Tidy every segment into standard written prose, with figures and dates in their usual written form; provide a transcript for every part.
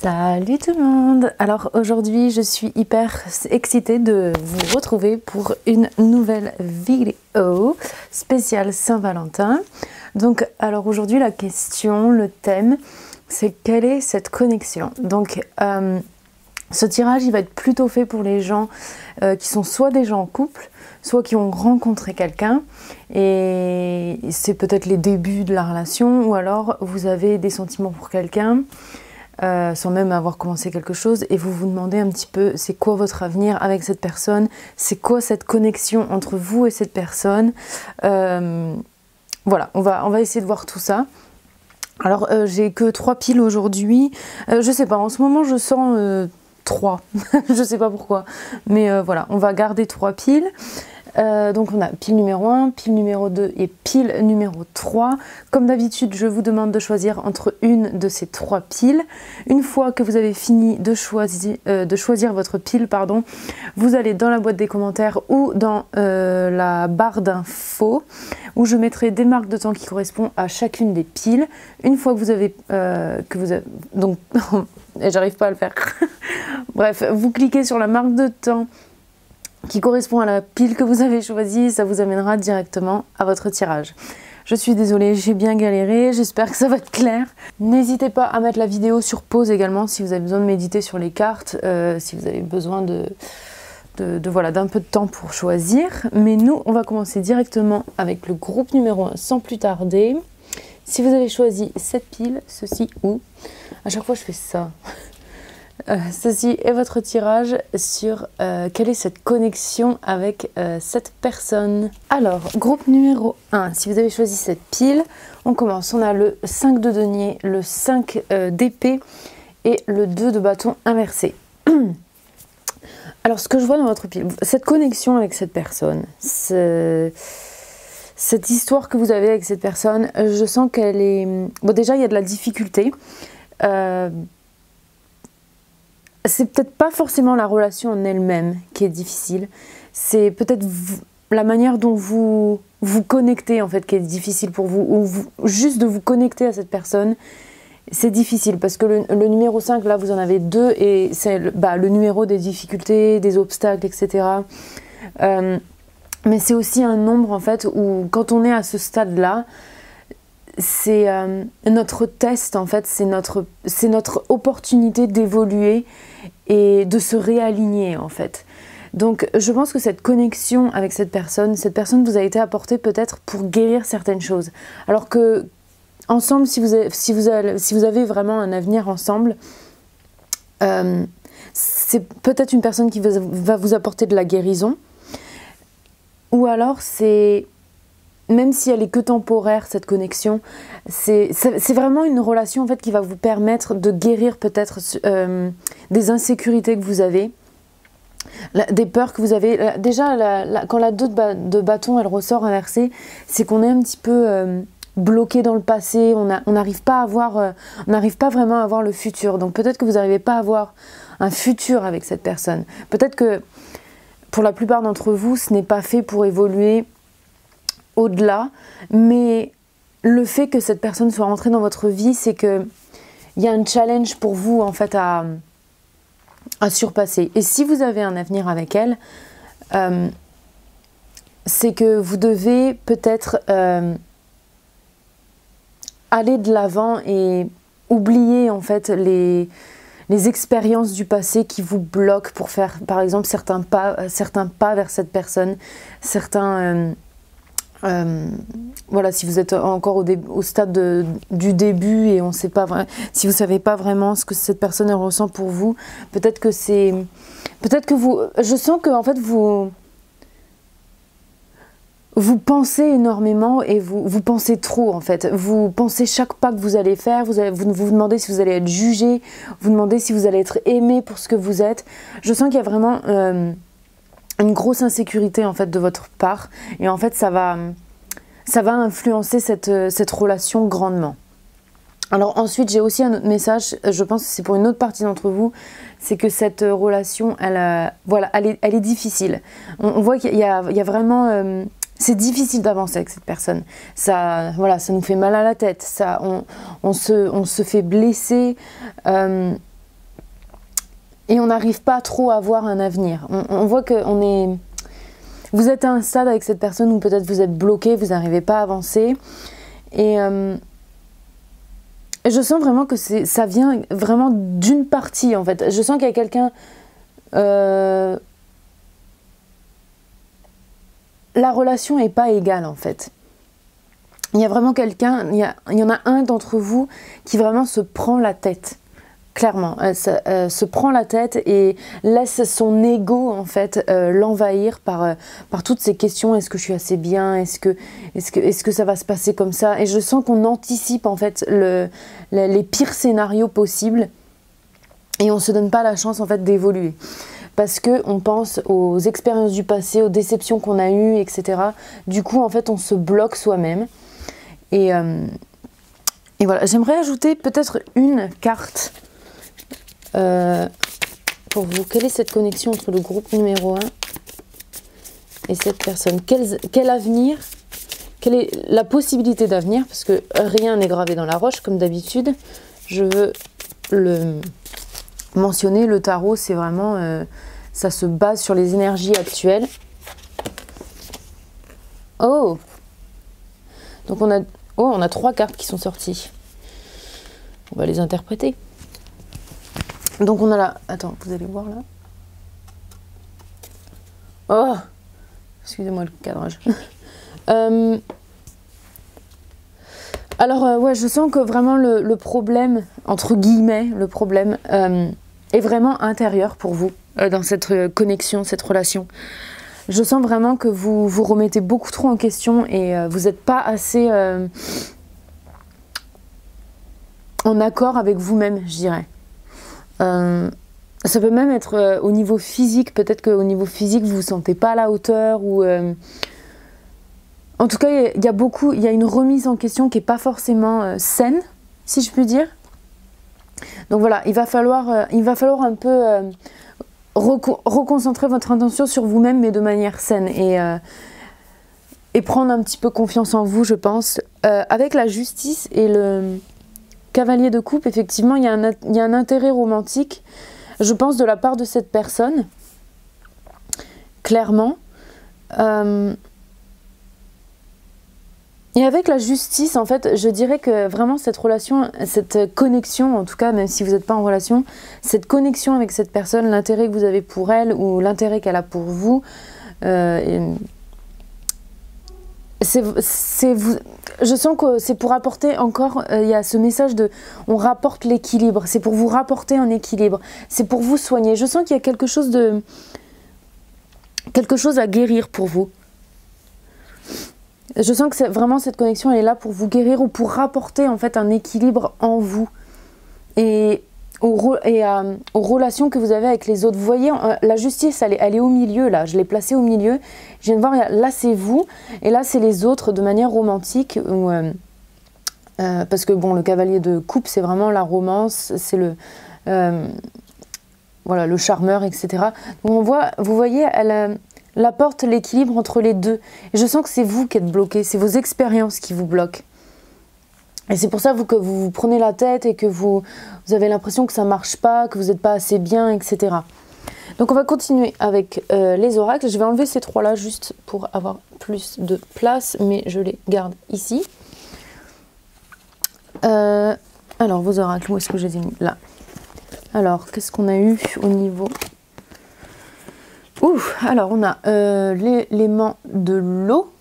Salut tout le monde! Alors aujourd'hui je suis hyper excitée de vous retrouver pour une nouvelle vidéo spéciale Saint-Valentin. Donc alors aujourd'hui la question, le thème, c'est quelle est cette connexion? Donc ce tirage il va être plutôt fait pour les gens qui sont soit déjà en couple, soit qui ont rencontré quelqu'un et c'est peut-être les débuts de la relation, ou alors vous avez des sentiments pour quelqu'un sans même avoir commencé quelque chose et vous vous demandez un petit peu c'est quoi votre avenir avec cette personne, c'est quoi cette connexion entre vous et cette personne. Voilà, on va essayer de voir tout ça. Alors j'ai que 3 piles aujourd'hui, je sais pas, en ce moment je sens 3, je sais pas pourquoi, mais voilà, on va garder 3 piles. Donc on a pile numéro 1, pile numéro 2 et pile numéro 3. Comme d'habitude, je vous demande de choisir entre une de ces 3 piles. Une fois que vous avez fini de choisir votre pile, pardon, vous allez dans la boîte des commentaires ou dans la barre d'infos où je mettrai des marques de temps qui correspondent à chacune des piles. Une fois que vous avez... donc, j'arrive pas à le faire. Bref, vous cliquez sur la marque de temps qui correspond à la pile que vous avez choisie, ça vous amènera directement à votre tirage. Je suis désolée, j'ai bien galéré, j'espère que ça va être clair. N'hésitez pas à mettre la vidéo sur pause également si vous avez besoin de méditer sur les cartes, si vous avez besoin voilà, d'un peu de temps pour choisir. Mais nous, on va commencer directement avec le groupe numéro 1 sans plus tarder. Si vous avez choisi cette pile, ceci ou... À chaque fois je fais ça. Ceci est votre tirage sur quelle est cette connexion avec cette personne. Alors, groupe numéro 1, si vous avez choisi cette pile, on commence. On a le 5 de denier, le 5 d'épée et le 2 de bâton inversé. Alors, ce que je vois dans votre pile, cette connexion avec cette personne, cette histoire que vous avez avec cette personne, je sens qu'elle est... Bon, déjà, il y a de la difficulté. C'est peut-être pas forcément la relation en elle-même qui est difficile, c'est peut-être la manière dont vous vous connectez en fait qui est difficile pour vous, ou juste de vous connecter à cette personne, c'est difficile parce que le numéro 5, là vous en avez 2 et c'est le numéro des difficultés, des obstacles, etc. Mais c'est aussi un nombre en fait où quand on est à ce stade-là, c'est notre test en fait, c'est notre opportunité d'évoluer et de se réaligner en fait. Donc je pense que cette connexion avec cette personne vous a été apportée peut-être pour guérir certaines choses. Alors que ensemble, si vous avez vraiment un avenir ensemble, c'est peut-être une personne qui va vous apporter de la guérison. Ou alors c'est... Même si elle est que temporaire, cette connexion, c'est vraiment une relation en fait qui va vous permettre de guérir peut-être des insécurités que vous avez, des peurs que vous avez. Déjà, quand la 2 de bâton elle ressort inversée, c'est qu'on est un petit peu bloqué dans le passé. On n'arrive pas vraiment à voir le futur. Donc peut-être que vous n'arrivez pas à avoir un futur avec cette personne. Peut-être que pour la plupart d'entre vous, ce n'est pas fait pour évoluer au-delà, mais le fait que cette personne soit rentrée dans votre vie, c'est que il y a un challenge pour vous en fait à surpasser. Et si vous avez un avenir avec elle, c'est que vous devez peut-être aller de l'avant et oublier en fait les expériences du passé qui vous bloquent pour faire par exemple certains pas vers cette personne, voilà, si vous êtes encore au stade du début et on sait pas vraiment, si vous savez pas vraiment ce que cette personne ressent pour vous, peut-être que je sens que en fait vous pensez énormément et vous pensez trop en fait. Vous pensez chaque pas que vous allez faire, vous vous demandez si vous allez être jugé, vous demandez si vous allez être aimé pour ce que vous êtes. Je sens qu'il y a vraiment une grosse insécurité en fait de votre part et en fait ça va influencer cette relation grandement. Alors ensuite j'ai aussi un autre message, je pense que c'est pour une autre partie d'entre vous, c'est que cette relation elle est difficile. On voit qu'il y a vraiment c'est difficile d'avancer avec cette personne. Ça nous fait mal à la tête, on se fait blesser. et on n'arrive pas trop à voir un avenir. On voit que vous êtes à un stade avec cette personne où peut-être vous êtes bloqué, vous n'arrivez pas à avancer. Et je sens vraiment que ça vient vraiment d'une partie en fait. Je sens qu'il y a quelqu'un... la relation n'est pas égale en fait. Il y a vraiment quelqu'un, il y en a un d'entre vous qui vraiment se prend la tête. Clairement, se prend la tête et laisse son ego en fait l'envahir par toutes ces questions. Est-ce que je suis assez bien? Est-ce que ça va se passer comme ça? Et je sens qu'on anticipe en fait les pires scénarios possibles et on se donne pas la chance en fait d'évoluer. Parce qu'on pense aux expériences du passé, aux déceptions qu'on a eues, etc. Du coup, en fait, on se bloque soi-même. Et voilà, j'aimerais ajouter peut-être une carte pour vous. Quelle est cette connexion entre le groupe numéro 1 et cette personne? Quel avenir? Quelle est la possibilité d'avenir? Parce que rien n'est gravé dans la roche, comme d'habitude. Je veux le mentionner. Le tarot, c'est vraiment... ça se base sur les énergies actuelles. Oh! Donc on a 3 cartes qui sont sorties. On va les interpréter. Donc on a là... Attends, vous allez voir là. Oh! Excusez-moi le cadrage. Alors ouais, je sens que vraiment le problème, entre guillemets, le problème est vraiment intérieur pour vous dans cette connexion, cette relation. Je sens vraiment que vous vous remettez beaucoup trop en question et vous n'êtes pas assez en accord avec vous-même, je dirais. Ça peut même être au niveau physique, peut-être qu'au niveau physique vous vous sentez pas à la hauteur ou en tout cas il y a une remise en question qui est pas forcément saine, si je puis dire. Donc voilà, il va falloir un peu reconcentrer votre attention sur vous-même, mais de manière saine et prendre un petit peu confiance en vous, je pense. Avec la justice et le cavalier de coupe, effectivement, il y a un intérêt romantique, je pense, de la part de cette personne, clairement. Et avec la justice, en fait, je dirais que vraiment cette relation, cette connexion, en tout cas, même si vous n'êtes pas en relation, cette connexion avec cette personne, l'intérêt que vous avez pour elle ou l'intérêt qu'elle a pour vous, je sens que c'est pour apporter encore, il y a ce message de on rapporte l'équilibre, c'est pour vous rapporter un équilibre, c'est pour vous soigner. Je sens qu'il y a quelque chose à guérir pour vous. Je sens que vraiment cette connexion elle est là pour vous guérir ou pour rapporter en fait un équilibre en vous et aux relations que vous avez avec les autres. Vous voyez, la justice elle est au milieu là, je l'ai placée au milieu. Je viens de voir, là c'est vous et là c'est les autres de manière romantique. Parce que bon, le cavalier de coupe c'est vraiment la romance, c'est voilà, le charmeur, etc. Donc vous voyez, elle apporte l'équilibre entre les deux. Et je sens que c'est vous qui êtes bloqué, c'est vos expériences qui vous bloquent. Et c'est pour ça que vous prenez la tête et que vous avez l'impression que ça ne marche pas, que vous n'êtes pas assez bien, etc. Donc on va continuer avec les oracles. Je vais enlever ces 3 là juste pour avoir plus de place, mais je les garde ici. Alors vos oracles, où est-ce que je les ai mis? Là. Alors, qu'est-ce qu'on a eu au niveau... Alors on a l'élément de l'eau.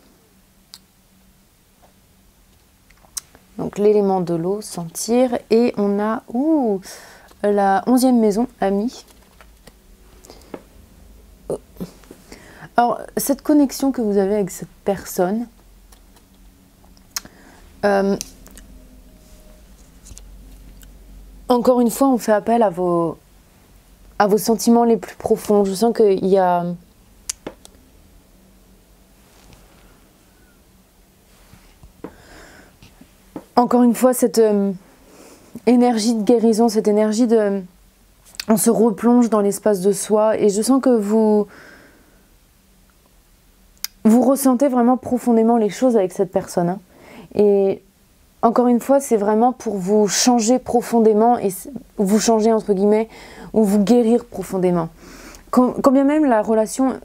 Donc l'élément de l'eau, sentir. Et on a la 11e maison, ami. Alors cette connexion que vous avez avec cette personne, encore une fois on fait appel à vos sentiments les plus profonds. Je sens qu'il y a... Encore une fois, cette énergie de guérison, cette énergie de... On se replonge dans l'espace de soi et je sens que vous ressentez vraiment profondément les choses avec cette personne. Hein. Et encore une fois, c'est vraiment pour vous changer profondément, et vous changer entre guillemets, ou vous guérir profondément. Quand bien même la relation,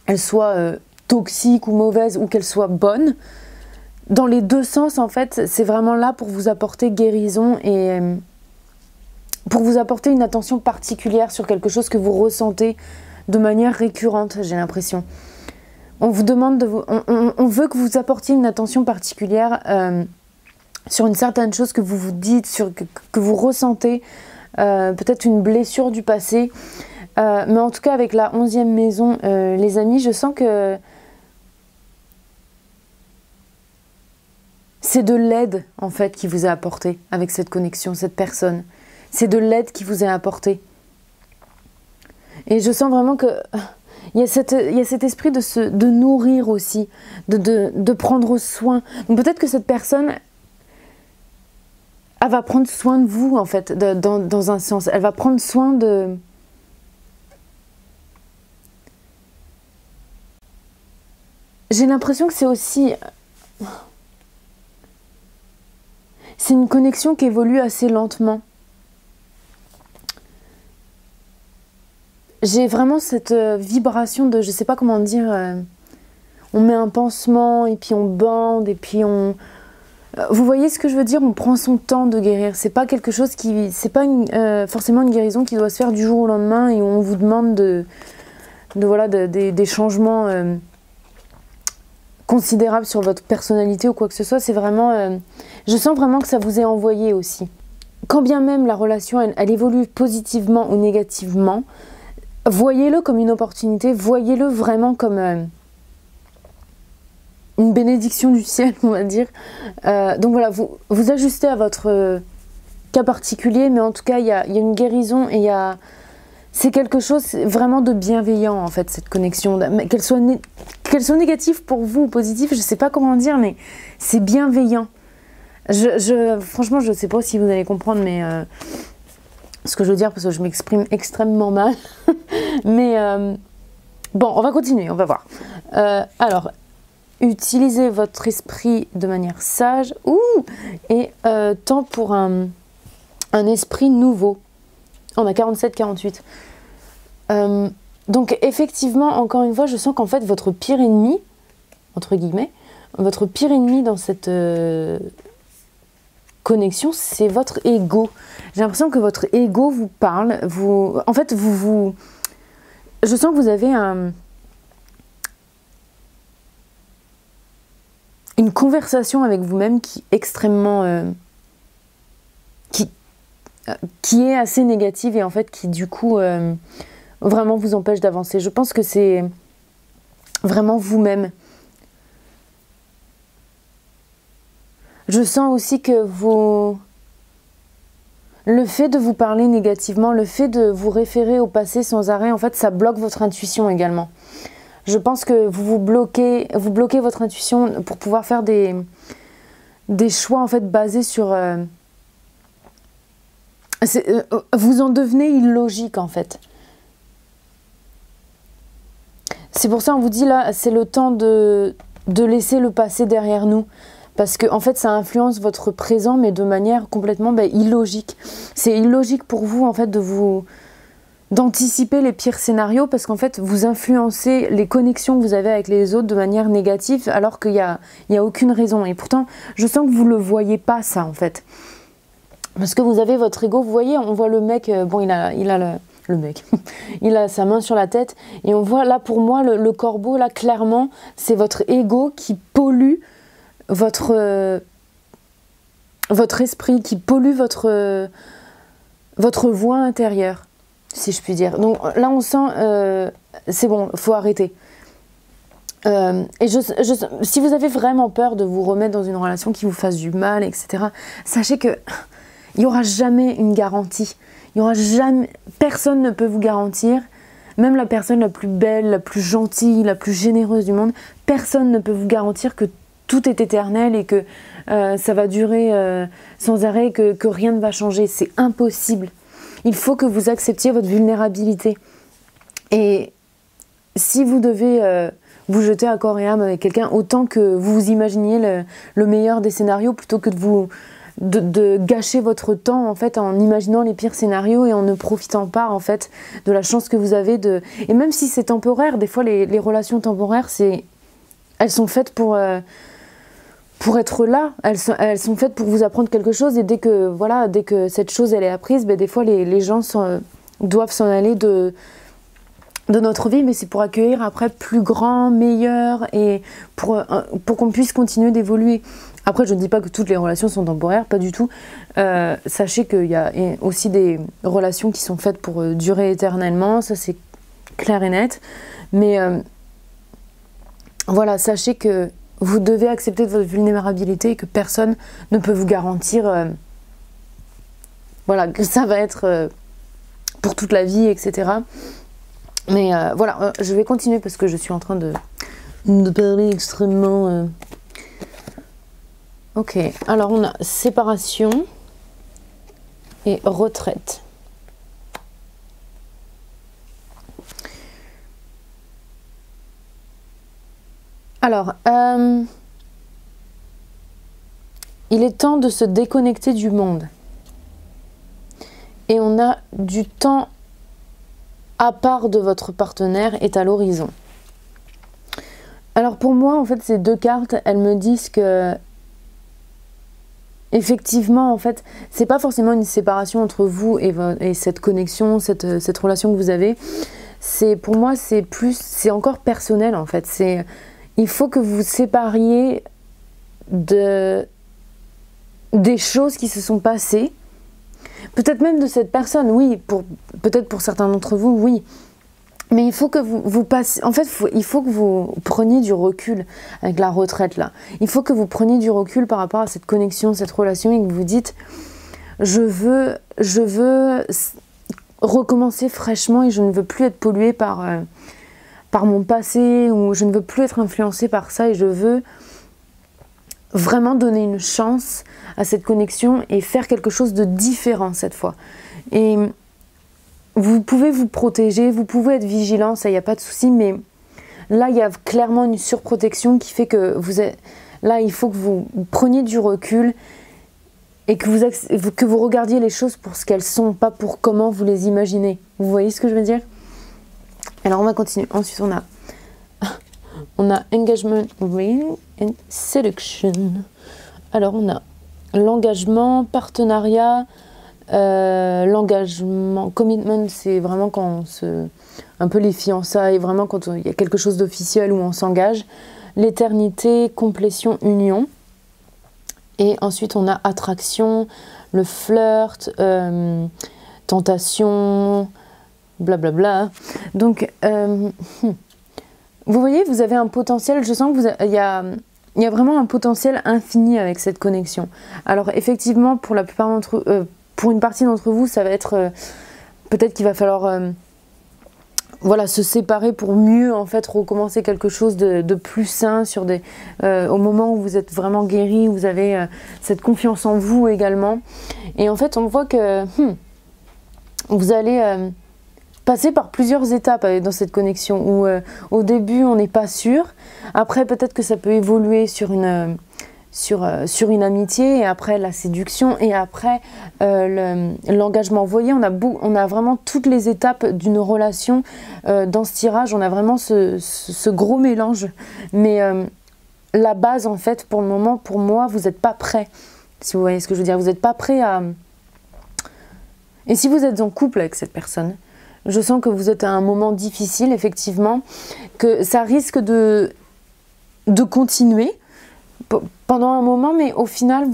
elle soit toxique ou mauvaise, ou qu'elle soit bonne, dans les deux sens, en fait, c'est vraiment là pour vous apporter guérison et pour vous apporter une attention particulière sur quelque chose que vous ressentez de manière récurrente, j'ai l'impression. On vous demande de vous, on veut que vous apportiez une attention particulière sur une certaine chose que vous vous dites, que vous ressentez, peut-être une blessure du passé. Mais en tout cas, avec la 11e maison, les amis, je sens que c'est de l'aide, en fait, qui vous est apportée avec cette connexion, cette personne. C'est de l'aide qui vous est apportée. Et je sens vraiment que il y a cet esprit de nourrir aussi, de prendre soin. Donc peut-être que cette personne, elle va prendre soin de vous, en fait, dans un sens. Elle va prendre soin de... J'ai l'impression que c'est aussi... C'est une connexion qui évolue assez lentement. J'ai vraiment cette vibration de, je sais pas comment dire, on met un pansement et puis on bande et puis on... Vous voyez ce que je veux dire? On prend son temps de guérir. C'est pas quelque chose qui... C'est pas forcément une guérison qui doit se faire du jour au lendemain et où on vous demande des changements considérables sur votre personnalité ou quoi que ce soit. C'est vraiment... je sens vraiment que ça vous est envoyé aussi. Quand bien même la relation, elle évolue positivement ou négativement, voyez-le comme une opportunité, voyez-le vraiment comme une bénédiction du ciel, on va dire. Donc voilà, vous ajustez à votre cas particulier, mais en tout cas, il y a une guérison et c'est quelque chose vraiment de bienveillant, en fait, cette connexion. Qu'elle soit négative pour vous ou positive, je ne sais pas comment dire, mais c'est bienveillant. Franchement, je ne sais pas si vous allez comprendre, mais... ce que je veux dire, parce que je m'exprime extrêmement mal. Mais bon, on va continuer, on va voir. Alors, utilisez votre esprit de manière sage. Et temps pour un esprit nouveau. On a 47-48. Donc, effectivement, encore une fois, je sens qu'en fait, votre pire ennemi, entre guillemets, votre pire ennemi dans cette... connexion, c'est votre ego. J'ai l'impression que votre ego vous parle. En fait, je sens que vous avez une conversation avec vous-même qui est extrêmement... qui est assez négative et en fait qui, du coup, vraiment vous empêche d'avancer. Je pense que c'est vraiment vous-même. Je sens aussi que le fait de vous parler négativement, le fait de vous référer au passé sans arrêt, en fait, ça bloque votre intuition également. Je pense que vous bloquez votre intuition pour pouvoir faire des choix, en fait, basés sur... vous en devenez illogique, en fait. C'est pour ça qu'on vous dit, là, c'est le temps de laisser le passé derrière nous. Parce que en fait, ça influence votre présent, mais de manière complètement illogique. C'est illogique pour vous, en fait, d'anticiper les pires scénarios, parce qu'en fait, vous influencez les connexions que vous avez avec les autres de manière négative, alors qu'il y a aucune raison. Et pourtant, je sens que vous ne le voyez pas, ça, en fait. Parce que vous avez votre ego, vous voyez, on voit le mec, bon, il a le mec, il a sa main sur la tête, et on voit là, pour moi, le corbeau, là, clairement, c'est votre ego qui pollue votre esprit, qui pollue votre voix intérieure, si je puis dire. Donc là, on sent, c'est bon, il faut arrêter. Et si vous avez vraiment peur de vous remettre dans une relation qui vous fasse du mal, etc., sachez que il n'y aura jamais une garantie. Il y aura jamais, personne ne peut vous garantir, même la personne la plus belle, la plus gentille, la plus généreuse du monde, personne ne peut vous garantir que tout est éternel et que ça va durer sans arrêt, que rien ne va changer. C'est impossible. Il faut que vous acceptiez votre vulnérabilité. Et si vous devez vous jeter à corps et âme avec quelqu'un, autant que vous vous imaginiez le meilleur des scénarios, plutôt que de gâcher votre temps en fait en imaginant les pires scénarios et en ne profitant pas en fait de la chance que vous avez de... Et même si c'est temporaire, des fois les relations temporaires, elles sont faites pour être là, elles sont faites pour vous apprendre quelque chose, et dès que cette chose elle est apprise, ben, des fois les gens doivent s'en aller de notre vie, mais c'est pour accueillir après plus grand, meilleur, et pour qu'on puisse continuer d'évoluer. Après, je ne dis pas que toutes les relations sont temporaires, pas du tout. Sachez qu'il y a aussi des relations qui sont faites pour durer éternellement, ça c'est clair et net. Mais voilà, sachez que vous devez accepter votre vulnérabilité et que personne ne peut vous garantir voilà, que ça va être pour toute la vie, etc. Mais voilà, je vais continuer parce que je suis en train de parler extrêmement... Ok, alors on a séparation et retraite. Alors, il est temps de se déconnecter du monde. Et on a du temps à part de votre partenaire est à l'horizon. Alors pour moi, en fait, ces deux cartes, elles me disent que effectivement, en fait, c'est pas forcément une séparation entre vous et cette connexion, cette relation que vous avez. Pour moi, c'est encore personnel, en fait. Il faut que vous vous sépariez des choses qui se sont passées. Peut-être même de cette personne, oui. Peut-être pour certains d'entre vous, oui. Mais il faut que vous passiez... En fait, il faut que vous preniez du recul avec la retraite, là. Il faut que vous preniez du recul par rapport à cette connexion, cette relation, et que vous dites « je veux recommencer fraîchement et je ne veux plus être polluée par mon passé, ou je ne veux plus être influencée par ça, et je veux vraiment donner une chance à cette connexion et faire quelque chose de différent cette fois. » Et vous pouvez vous protéger, vous pouvez être vigilant, ça, il n'y a pas de souci, mais là, il y a clairement une surprotection qui fait que là, il faut que vous preniez du recul et que vous regardiez les choses pour ce qu'elles sont, pas pour comment vous les imaginez. Vous voyez ce que je veux dire? Alors, on va continuer. Ensuite, on a Engagement, Ring and Seduction. Alors, on a l'engagement, partenariat... l'engagement, commitment, c'est vraiment quand un peu les fiançailles, vraiment quand il y a quelque chose d'officiel où on s'engage. L'éternité, complétion, union. Et ensuite on a attraction, le flirt, tentation, blablabla. Donc vous voyez, vous avez un potentiel, je sens que il y a vraiment un potentiel infini avec cette connexion. Alors effectivement, pour la plupart d'entre pour une partie d'entre vous, ça va être peut-être qu'il va falloir voilà, se séparer pour mieux en fait recommencer quelque chose de plus sain au moment où vous êtes vraiment guéri, vous avez cette confiance en vous également. Et en fait, on voit que vous allez passer par plusieurs étapes dans cette connexion où au début, on n'est pas sûr. Après, peut-être que ça peut évoluer sur une amitié, et après la séduction, et après l'engagement. Vous voyez, on a vraiment toutes les étapes d'une relation dans ce tirage. On a vraiment ce gros mélange. Mais la base, en fait, pour le moment, pour moi, vous n'êtes pas prêt. Si vous voyez ce que je veux dire, vous n'êtes pas prêt à... Et si vous êtes en couple avec cette personne, je sens que vous êtes à un moment difficile, effectivement, que ça risque de continuer pendant un moment, mais au final,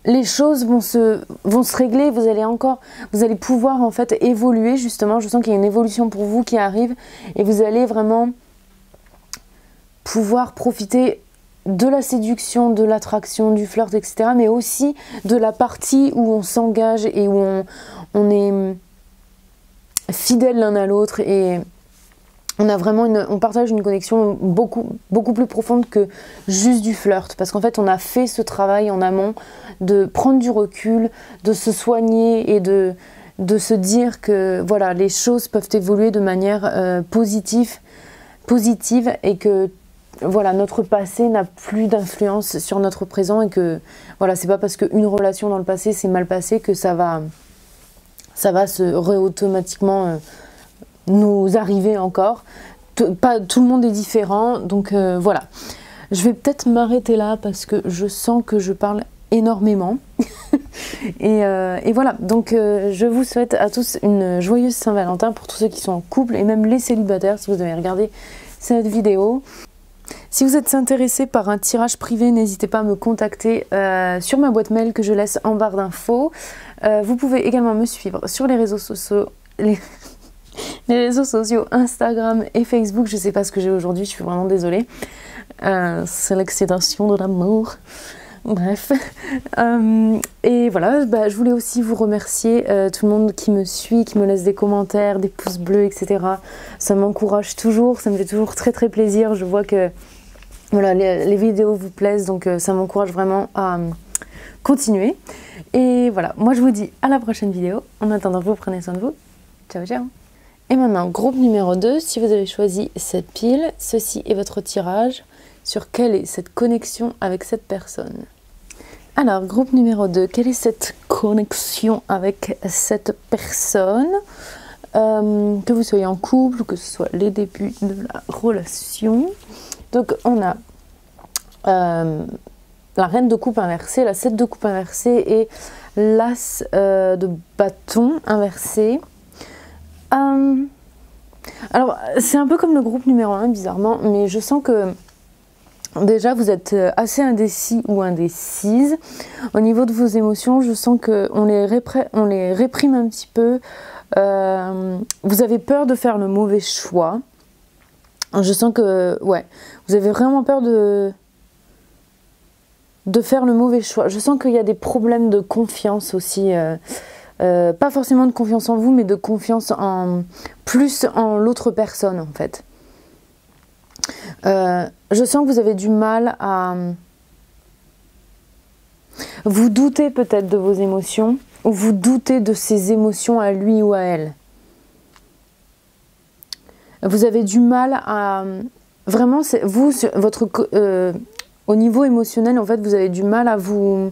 les choses vont se régler, vous allez pouvoir en fait évoluer, justement. Je sens qu'il y a une évolution pour vous qui arrive, et vous allez vraiment pouvoir profiter de la séduction, de l'attraction, du flirt, etc., mais aussi de la partie où on s'engage et où on est fidèle l'un à l'autre, et on partage une connexion beaucoup plus profonde que juste du flirt, parce qu'en fait on a fait ce travail en amont de prendre du recul, de se soigner et de se dire que voilà, les choses peuvent évoluer de manière positive, positive et que voilà, notre passé n'a plus d'influence sur notre présent et que voilà, c'est pas parce qu'une relation dans le passé s'est mal passée que ça va se automatiquement nous arriver encore. Pas tout le monde est différent, donc voilà. Je vais peut-être m'arrêter là parce que je sens que je parle énormément. et voilà, donc je vous souhaite à tous une joyeuse Saint-Valentin pour tous ceux qui sont en couple et même les célibataires si vous avez regardé cette vidéo. Si vous êtes intéressé par un tirage privé, n'hésitez pas à me contacter sur ma boîte mail que je laisse en barre d'infos. Vous pouvez également me suivre sur les réseaux sociaux, les réseaux sociaux Instagram et Facebook. Je sais pas ce que j'ai aujourd'hui, je suis vraiment désolée. C'est l'excitation de l'amour. Bref. Et voilà, bah, je voulais aussi vous remercier tout le monde qui me suit, qui me laisse des commentaires, des pouces bleus, etc. Ça m'encourage toujours, ça me fait toujours très très plaisir. Je vois que voilà, les vidéos vous plaisent, donc ça m'encourage vraiment à continuer. Et voilà, moi je vous dis à la prochaine vidéo. En attendant, vous prenez soin de vous. Ciao ciao. Et maintenant, groupe numéro 2, si vous avez choisi cette pile, ceci est votre tirage sur quelle est cette connexion avec cette personne. Alors, groupe numéro 2, quelle est cette connexion avec cette personne, que vous soyez en couple ou que ce soit les débuts de la relation. Donc, on a la reine de coupe inversée, la 7 de coupe inversée et l'as de bâton inversé. Alors, c'est un peu comme le groupe numéro 1, bizarrement, mais je sens que déjà, vous êtes assez indécis ou indécise. Au niveau de vos émotions, je sens qu'on les réprime un petit peu. Vous avez peur de faire le mauvais choix. Je sens que, ouais, vous avez vraiment peur de faire le mauvais choix. Je sens qu'il y a des problèmes de confiance aussi. Pas forcément de confiance en vous, mais de confiance plus en l'autre personne, en fait. Je sens que vous avez du mal à vous douter peut-être de vos émotions ou vous doutez de ses émotions à lui ou à elle. Vous avez du mal à... Vraiment, vous, au niveau émotionnel, en fait, vous avez du mal à vous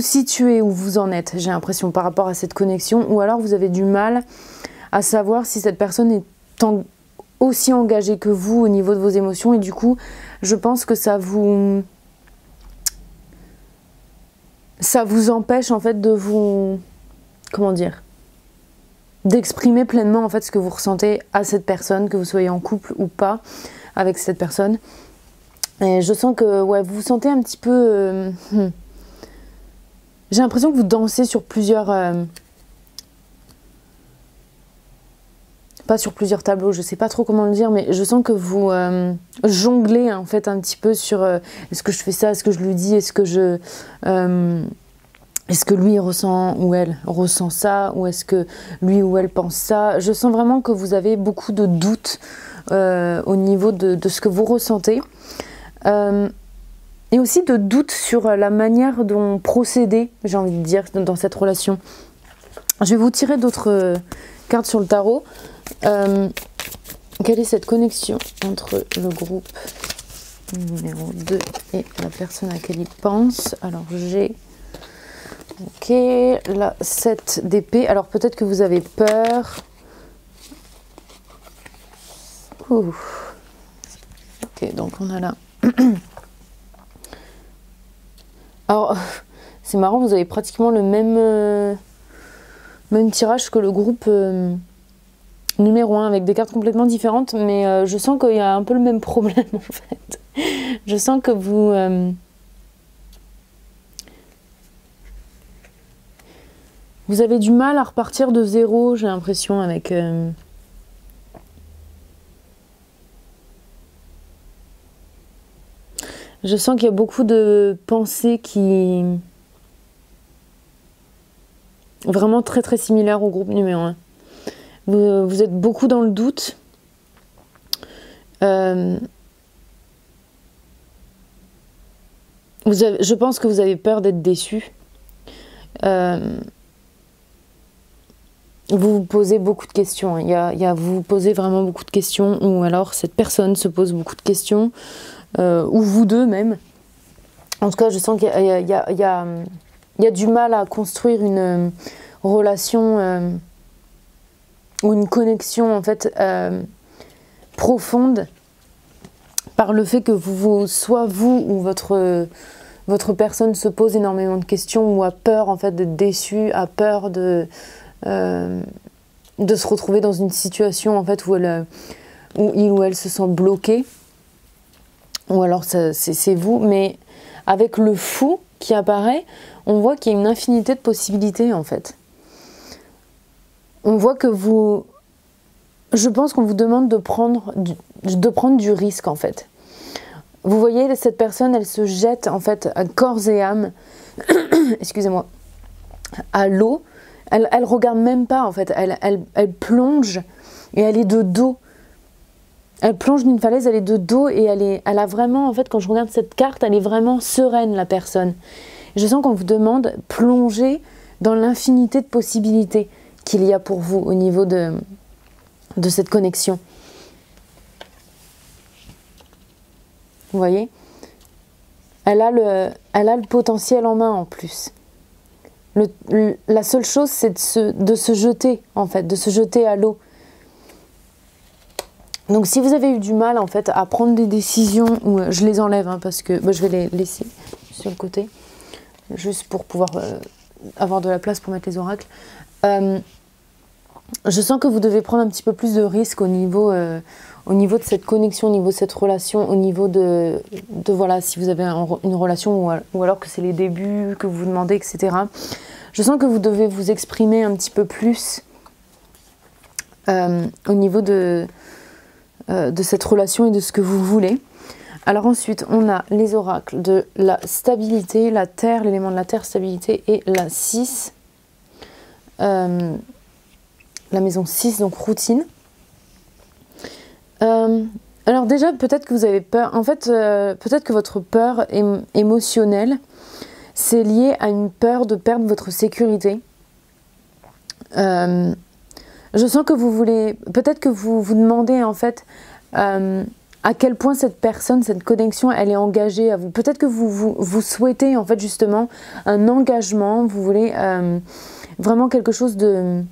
situer où vous en êtes, j'ai l'impression, par rapport à cette connexion. Ou alors, vous avez du mal à savoir si cette personne est aussi engagé que vous au niveau de vos émotions et du coup je pense que ça vous empêche en fait de vous, comment dire, d'exprimer pleinement en fait ce que vous ressentez à cette personne, que vous soyez en couple ou pas avec cette personne. Et je sens que ouais, vous vous sentez un petit peu j'ai l'impression que vous dansez sur plusieurs pas sur plusieurs tableaux, je sais pas trop comment le dire, mais je sens que vous jonglez en fait un petit peu sur est-ce que je fais ça, est-ce que je lui dis, est-ce que lui ressent ou elle ressent ça, ou est-ce que lui ou elle pense ça. Je sens vraiment que vous avez beaucoup de doutes au niveau de ce que vous ressentez. Et aussi de doutes sur la manière dont procéder, j'ai envie de dire, dans cette relation. Je vais vous tirer d'autres cartes sur le tarot. Quelle est cette connexion entre le groupe numéro 2 et la personne à laquelle il pense? Alors j'ai ok, la 7 d'épée. Alors peut-être que vous avez peur. Ouh. Ok, donc on a là. Alors c'est marrant, vous avez pratiquement le même tirage que le groupe numéro 1 avec des cartes complètement différentes, mais je sens qu'il y a un peu le même problème en fait. Je sens que vous avez du mal à repartir de zéro, j'ai l'impression, avec je sens qu'il y a beaucoup de pensées qui vraiment très très similaires au groupe numéro 1. Vous êtes beaucoup dans le doute. Je pense que vous avez peur d'être déçu. vous vous posez beaucoup de questions. Vous vous posez vraiment beaucoup de questions, ou alors cette personne se pose beaucoup de questions, ou vous deux même. En tout cas, je sens qu'il y a du mal à construire une relation ou une connexion en fait profonde par le fait que soit vous ou votre personne se pose énormément de questions ou a peur en fait d'être déçue, a peur de se retrouver dans une situation en fait où il ou elle se sent bloqué, ou alors c'est vous, mais avec le fou qui apparaît, on voit qu'il y a une infinité de possibilités en fait. On voit que je pense qu'on vous demande de prendre du risque en fait. Vous voyez, cette personne, elle se jette en fait à corps et âme, excusez-moi, à l'eau. Elle regarde même pas en fait, elle plonge et elle est de dos. Elle plonge d'une falaise, elle est de dos et elle a vraiment, en fait, quand je regarde cette carte, elle est vraiment sereine, la personne. Je sens qu'on vous demande plonger dans l'infinité de possibilités qu'il y a pour vous au niveau de cette connexion. Vous voyez ? Elle a le potentiel en main en plus. La seule chose, c'est de se jeter, en fait, de se jeter à l'eau. Donc si vous avez eu du mal en fait à prendre des décisions, ou je les enlève hein, parce que je vais les laisser sur le côté, juste pour pouvoir avoir de la place pour mettre les oracles. Je sens que vous devez prendre un petit peu plus de risques au niveau de cette connexion, au niveau de cette relation, au niveau de voilà, si vous avez une relation ou alors que c'est les débuts, que vous vous demandez, etc. Je sens que vous devez vous exprimer un petit peu plus au niveau de cette relation et de ce que vous voulez. Alors ensuite, on a les oracles de la stabilité, la terre, l'élément de la terre, stabilité, et la 6, la maison 6, donc routine. Alors déjà, peut-être que vous avez peur, en fait, peut-être que votre peur émotionnelle, c'est lié à une peur de perdre votre sécurité. Je sens que vous voulez, peut-être que vous vous demandez en fait à quel point cette personne, cette connexion, elle est engagée à vous. Peut-être que vous souhaitez en fait justement un engagement, vous voulez vraiment quelque chose de,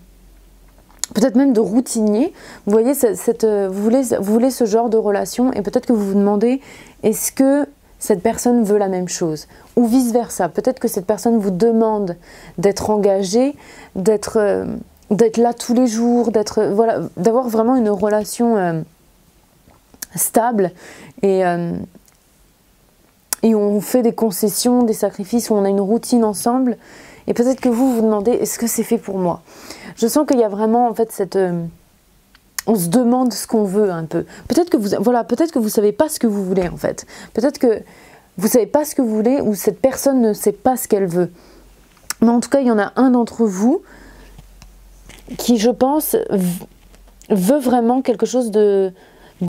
peut-être même de routinier. Vous voyez, vous voulez ce genre de relation et peut-être que vous vous demandez, est-ce que cette personne veut la même chose? Ou vice-versa, peut-être que cette personne vous demande d'être engagée, d'être là tous les jours, voilà, d'avoir vraiment une relation stable et on fait des concessions, des sacrifices, où on a une routine ensemble. Et peut-être que vous vous demandez, est-ce que c'est fait pour moi? Je sens qu'il y a vraiment en fait on se demande ce qu'on veut un peu. Peut-être que vous savez pas ce que vous voulez en fait. Peut-être que vous savez pas ce que vous voulez, ou cette personne ne sait pas ce qu'elle veut. Mais en tout cas, il y en a un d'entre vous qui, je pense, veut vraiment quelque chose de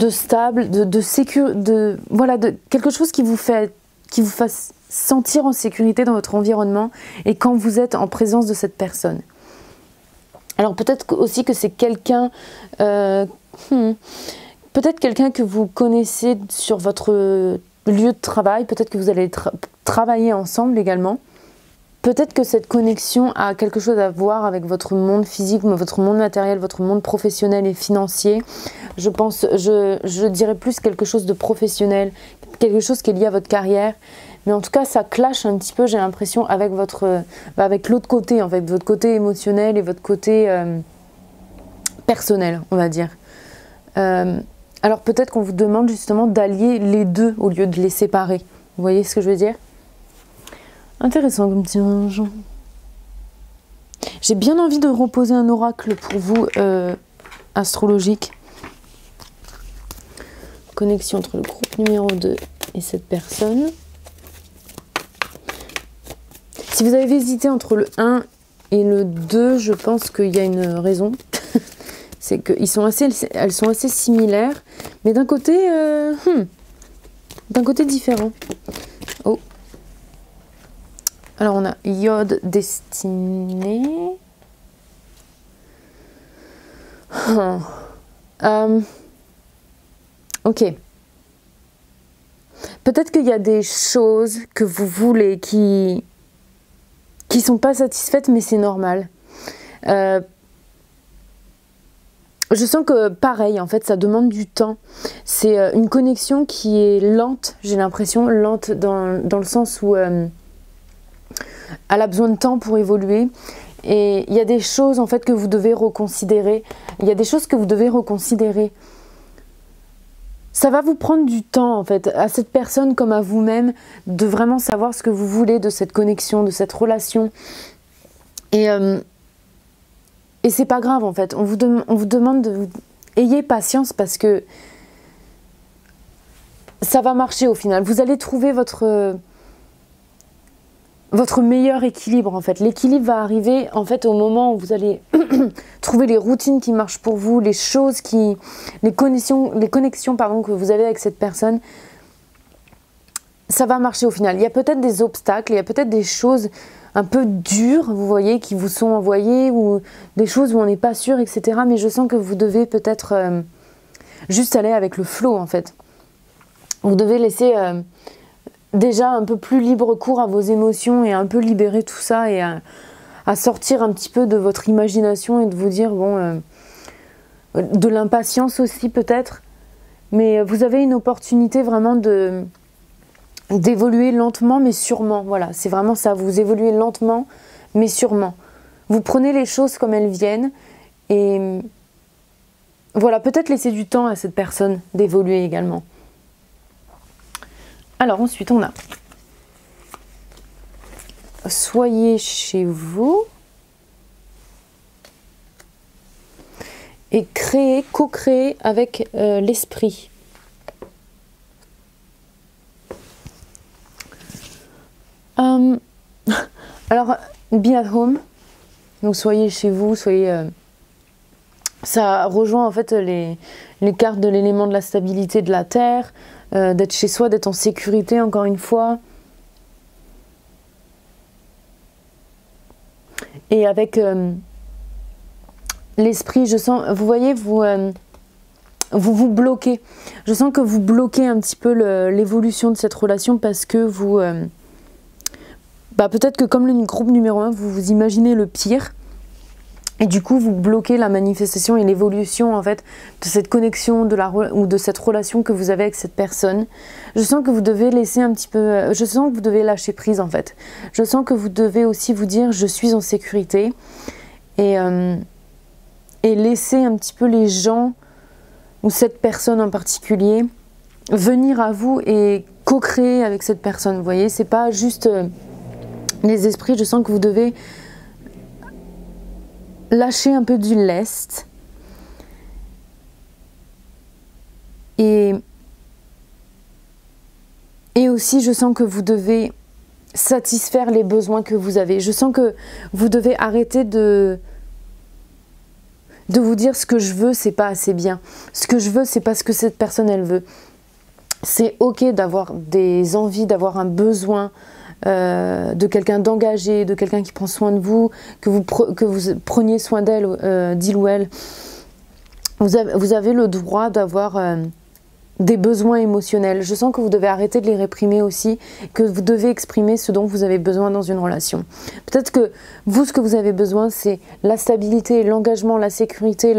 stable, de sécure, voilà, de quelque chose qui vous fasse sentir en sécurité dans votre environnement et quand vous êtes en présence de cette personne. Alors peut-être aussi que c'est quelqu'un, peut-être quelqu'un que vous connaissez sur votre lieu de travail, peut-être que vous allez travailler ensemble également. Peut-être que cette connexion a quelque chose à voir avec votre monde physique, votre monde matériel, votre monde professionnel et financier. Je dirais plus quelque chose de professionnel, quelque chose qui est lié à votre carrière. Mais en tout cas, ça clash un petit peu, j'ai l'impression, avec avec l'autre côté, en fait, votre côté émotionnel et votre côté personnel, on va dire. Alors peut-être qu'on vous demande justement d'allier les deux au lieu de les séparer. Vous voyez ce que je veux dire ? Intéressant comme tirage. J'ai bien envie de reposer un oracle pour vous, astrologique. Connexion entre le groupe numéro 2 et cette personne. Si vous avez hésité entre le 1 et le 2, je pense qu'il y a une raison. C'est qu'elles sont assez similaires, mais d'un côté différent. Oh. Alors on a Iode Destinée. Ok. Peut-être qu'il y a des choses que vous voulez qui sont pas satisfaites, mais c'est normal. Je sens que pareil, en fait, ça demande du temps. C'est une connexion qui est lente, j'ai l'impression, lente dans le sens où elle a besoin de temps pour évoluer. Et il y a des choses, en fait, que vous devez reconsidérer. Il y a des choses que vous devez reconsidérer. Ça va vous prendre du temps, en fait, à cette personne comme à vous-même, de vraiment savoir ce que vous voulez de cette connexion, de cette relation. Et c'est pas grave, en fait. On vous demande de... Ayez patience parce que ça va marcher au final. Vous allez trouver votre meilleur équilibre, en fait. L'équilibre va arriver, en fait, au moment où vous allez trouver les routines qui marchent pour vous, les connexions pardon, que vous avez avec cette personne. Ça va marcher au final. Il y a peut-être des obstacles, il y a peut-être des choses un peu dures, vous voyez, qui vous sont envoyées, ou des choses où on n'est pas sûr, etc. Mais je sens que vous devez peut-être juste aller avec le flow, en fait. Vous devez laisser déjà un peu plus libre cours à vos émotions et un peu libérer tout ça et à sortir un petit peu de votre imagination et de vous dire, bon, de l'impatience aussi peut-être. Mais vous avez une opportunité vraiment d'évoluer lentement mais sûrement. Voilà, c'est vraiment ça, vous évoluez lentement mais sûrement. Vous prenez les choses comme elles viennent et voilà, peut-être laisser du temps à cette personne d'évoluer également. Alors ensuite on a soyez chez vous et créer, co-créer avec l'esprit. Alors, be at home, donc soyez chez vous, soyez... ça rejoint en fait les cartes de l'élément de la stabilité de la terre, d'être chez soi, d'être en sécurité encore une fois. Et avec l'esprit, je sens, vous voyez, vous bloquez. Je sens que vous bloquez un petit peu l'évolution de cette relation parce que vous... peut-être que comme le groupe numéro 1, vous vous imaginez le pire. Et du coup, vous bloquez la manifestation et l'évolution en fait de cette connexion ou de cette relation que vous avez avec cette personne. Je sens que vous devez laisser un petit peu... je sens que vous devez lâcher prise en fait. Je sens que vous devez aussi vous dire je suis en sécurité et laisser un petit peu les gens ou cette personne en particulier venir à vous et co-créer avec cette personne. Vous voyez, c'est pas juste les esprits. Je sens que vous devez lâcher un peu du lest et aussi je sens que vous devez satisfaire les besoins que vous avez. Je sens que vous devez arrêter de vous dire ce que je veux c'est pas assez bien, ce que je veux c'est pas ce que cette personne elle veut. C'est ok d'avoir des envies, d'avoir un besoin de quelqu'un d'engagé, de quelqu'un qui prend soin de vous, que vous preniez soin d'elle, d'il ou elle. Vous avez le droit d'avoir des besoins émotionnels. Je sens que vous devez arrêter de les réprimer aussi, que vous devez exprimer ce dont vous avez besoin dans une relation. Peut-être que vous, ce que vous avez besoin, c'est la stabilité, l'engagement, la sécurité,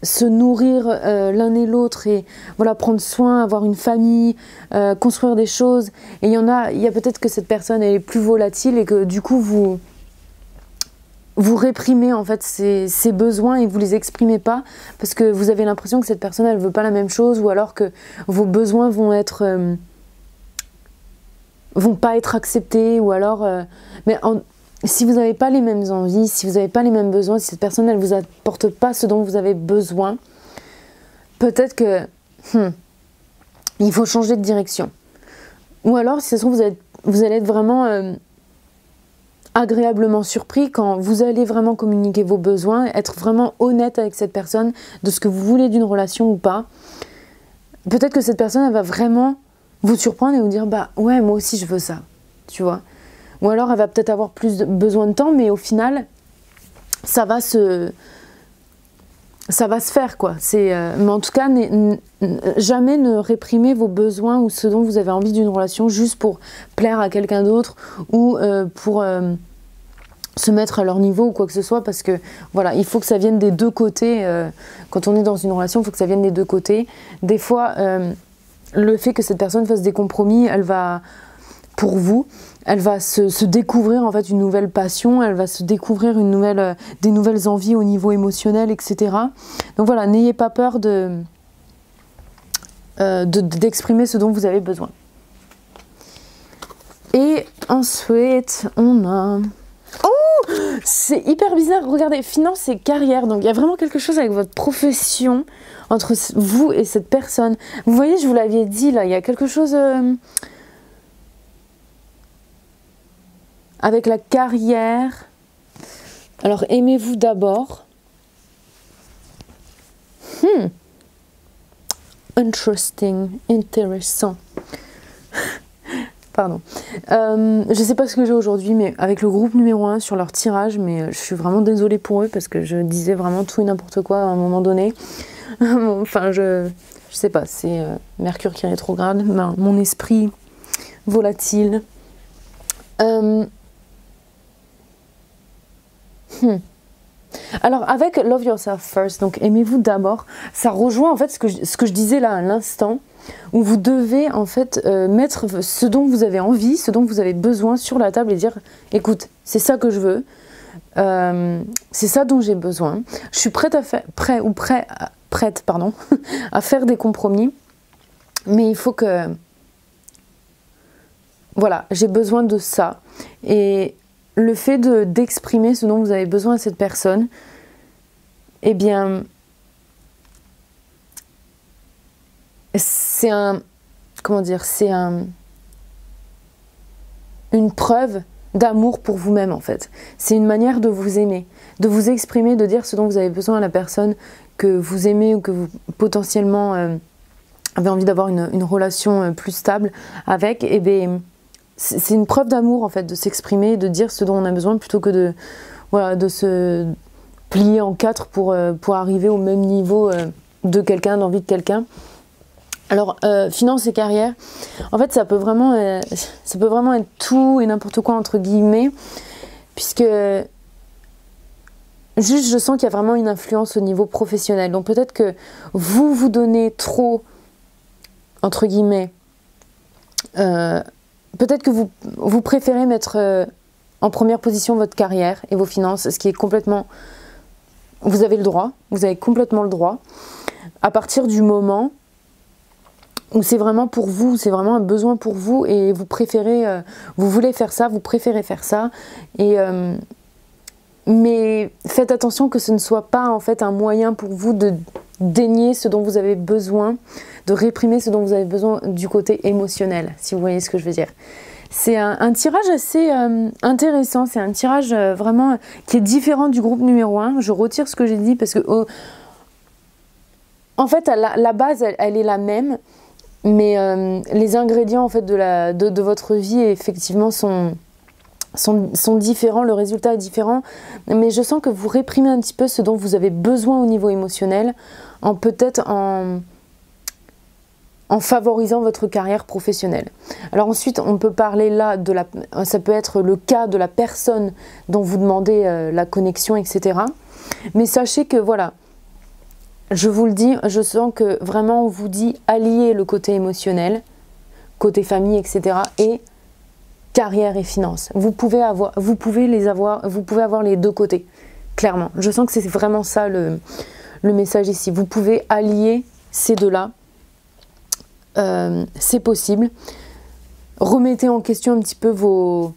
se nourrir l'un et l'autre et voilà, prendre soin, avoir une famille, construire des choses. Et il y a peut-être que cette personne elle est plus volatile et que du coup vous réprimez en fait ces besoins et vous les exprimez pas parce que vous avez l'impression que cette personne elle veut pas la même chose ou alors que vos besoins vont pas être acceptés ou alors si vous n'avez pas les mêmes envies, si vous n'avez pas les mêmes besoins, si cette personne elle vous apporte pas ce dont vous avez besoin, peut-être que il faut changer de direction. Ou alors, si ça se trouve, vous allez être vraiment agréablement surpris quand vous allez vraiment communiquer vos besoins, être vraiment honnête avec cette personne de ce que vous voulez d'une relation ou pas. Peut-être que cette personne elle va vraiment vous surprendre et vous dire bah ouais moi aussi je veux ça, tu vois. Ou alors elle va peut-être avoir besoin de temps, mais au final, ça va se ça va se faire, quoi. Mais en tout cas, jamais ne réprimez vos besoins ou ce dont vous avez envie d'une relation juste pour plaire à quelqu'un d'autre ou pour se mettre à leur niveau ou quoi que ce soit, parce que voilà, il faut que ça vienne des deux côtés. Quand on est dans une relation, il faut que ça vienne des deux côtés. Des fois, le fait que cette personne fasse des compromis, elle va, pour vous, elle va se découvrir en fait une nouvelle passion, elle va se découvrir des nouvelles envies au niveau émotionnel, etc. Donc voilà, n'ayez pas peur d'exprimer ce dont vous avez besoin. Et ensuite, on a... Oh, c'est hyper bizarre, regardez, finance et carrière, donc il y a vraiment quelque chose avec votre profession, entre vous et cette personne. Vous voyez, je vous l'avais dit là, il y a quelque chose... avec la carrière. Alors, aimez-vous d'abord. Interesting, intéressant. Pardon. Je ne sais pas ce que j'ai aujourd'hui, mais avec le groupe numéro 1 sur leur tirage, mais je suis vraiment désolée pour eux parce que je disais vraiment tout et n'importe quoi à un moment donné. Enfin, je sais pas, c'est Mercure qui est rétrograde, mon esprit volatile. Alors avec Love Yourself First, donc aimez-vous d'abord, ça rejoint en fait ce que je disais là à l'instant, où vous devez en fait mettre ce dont vous avez envie, ce dont vous avez besoin sur la table et dire écoute, c'est ça que je veux, c'est ça dont j'ai besoin, je suis prête à faire, prête à faire des compromis, mais il faut que voilà, j'ai besoin de ça. Et le fait d'exprimer ce dont vous avez besoin à cette personne, eh bien, c'est une preuve d'amour pour vous-même en fait. C'est une manière de vous aimer, de vous exprimer, de dire ce dont vous avez besoin à la personne que vous aimez ou que vous potentiellement avez envie d'avoir une relation plus stable avec. Et bien, c'est une preuve d'amour en fait de s'exprimer, de dire ce dont on a besoin plutôt que de se plier en quatre pour arriver au même niveau de quelqu'un, d'envie de quelqu'un. Alors finance et carrière, en fait ça peut vraiment être tout et n'importe quoi entre guillemets, puisque juste je sens qu'il y a vraiment une influence au niveau professionnel. Donc peut-être que vous donnez trop entre guillemets. Peut-être que vous préférez mettre en première position votre carrière et vos finances, ce qui est complètement... Vous avez le droit, vous avez complètement le droit. À partir du moment où c'est vraiment pour vous, c'est vraiment un besoin pour vous et vous préférez, vous voulez faire ça, vous préférez faire ça. Mais faites attention que ce ne soit pas en fait un moyen pour vous de dénier ce dont vous avez besoin, de réprimer ce dont vous avez besoin du côté émotionnel, si vous voyez ce que je veux dire. C'est un tirage assez intéressant, c'est un tirage vraiment qui est différent du groupe numéro 1. Je retire ce que j'ai dit parce que en fait la base elle est la même, mais les ingrédients en fait de votre vie effectivement sont différents, le résultat est différent, mais je sens que vous réprimez un petit peu ce dont vous avez besoin au niveau émotionnel, peut-être en favorisant votre carrière professionnelle. Alors ensuite, on peut parler là ça peut être le cas de la personne dont vous demandez la connexion, etc. Mais sachez que voilà, je vous le dis, je sens que vraiment on vous dit allier le côté émotionnel, côté famille, etc. et carrière et finances. Vous pouvez avoir les deux côtés, clairement. Je sens que c'est vraiment ça le message ici. Vous pouvez allier ces deux-là. C'est possible. Remettez en question un petit peu vos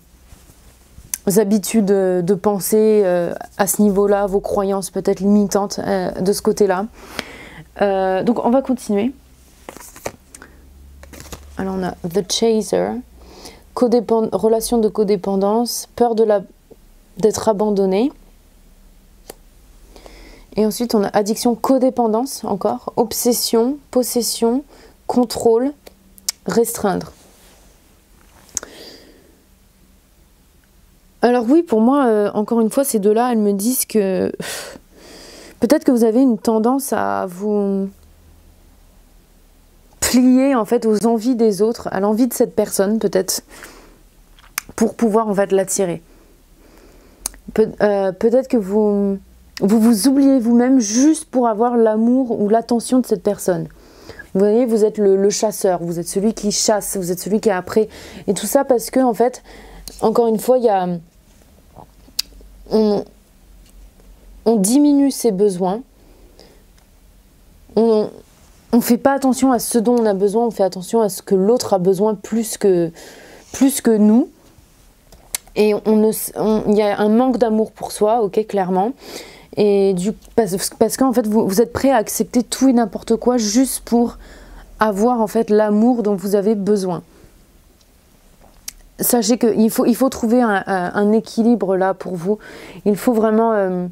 habitudes de pensée à ce niveau-là, vos croyances peut-être limitantes de ce côté-là. Donc on va continuer. Alors on a The Chaser. Relation de codépendance, peur d'être abandonné. Et ensuite, on a addiction, codépendance, encore, obsession, possession, contrôle, restreindre. Alors oui, pour moi, encore une fois, ces deux-là, elles me disent que peut-être que vous avez une tendance à vous plier en fait aux envies des autres, à l'envie de cette personne peut-être, pour pouvoir en fait l'attirer. Peut-être que vous oubliez vous-même juste pour avoir l'amour ou l'attention de cette personne. Vous voyez, vous êtes le chasseur, vous êtes celui qui chasse, vous êtes celui qui est après. Et tout ça parce que, en fait, encore une fois, on diminue ses besoins. On ne fait pas attention à ce dont on a besoin, on fait attention à ce que l'autre a besoin plus que nous. Et il y a un manque d'amour pour soi, ok, clairement. Et parce qu'en fait, vous êtes prêt à accepter tout et n'importe quoi juste pour avoir en fait l'amour dont vous avez besoin. Sachez qu'il faut trouver un équilibre là pour vous. Il faut vraiment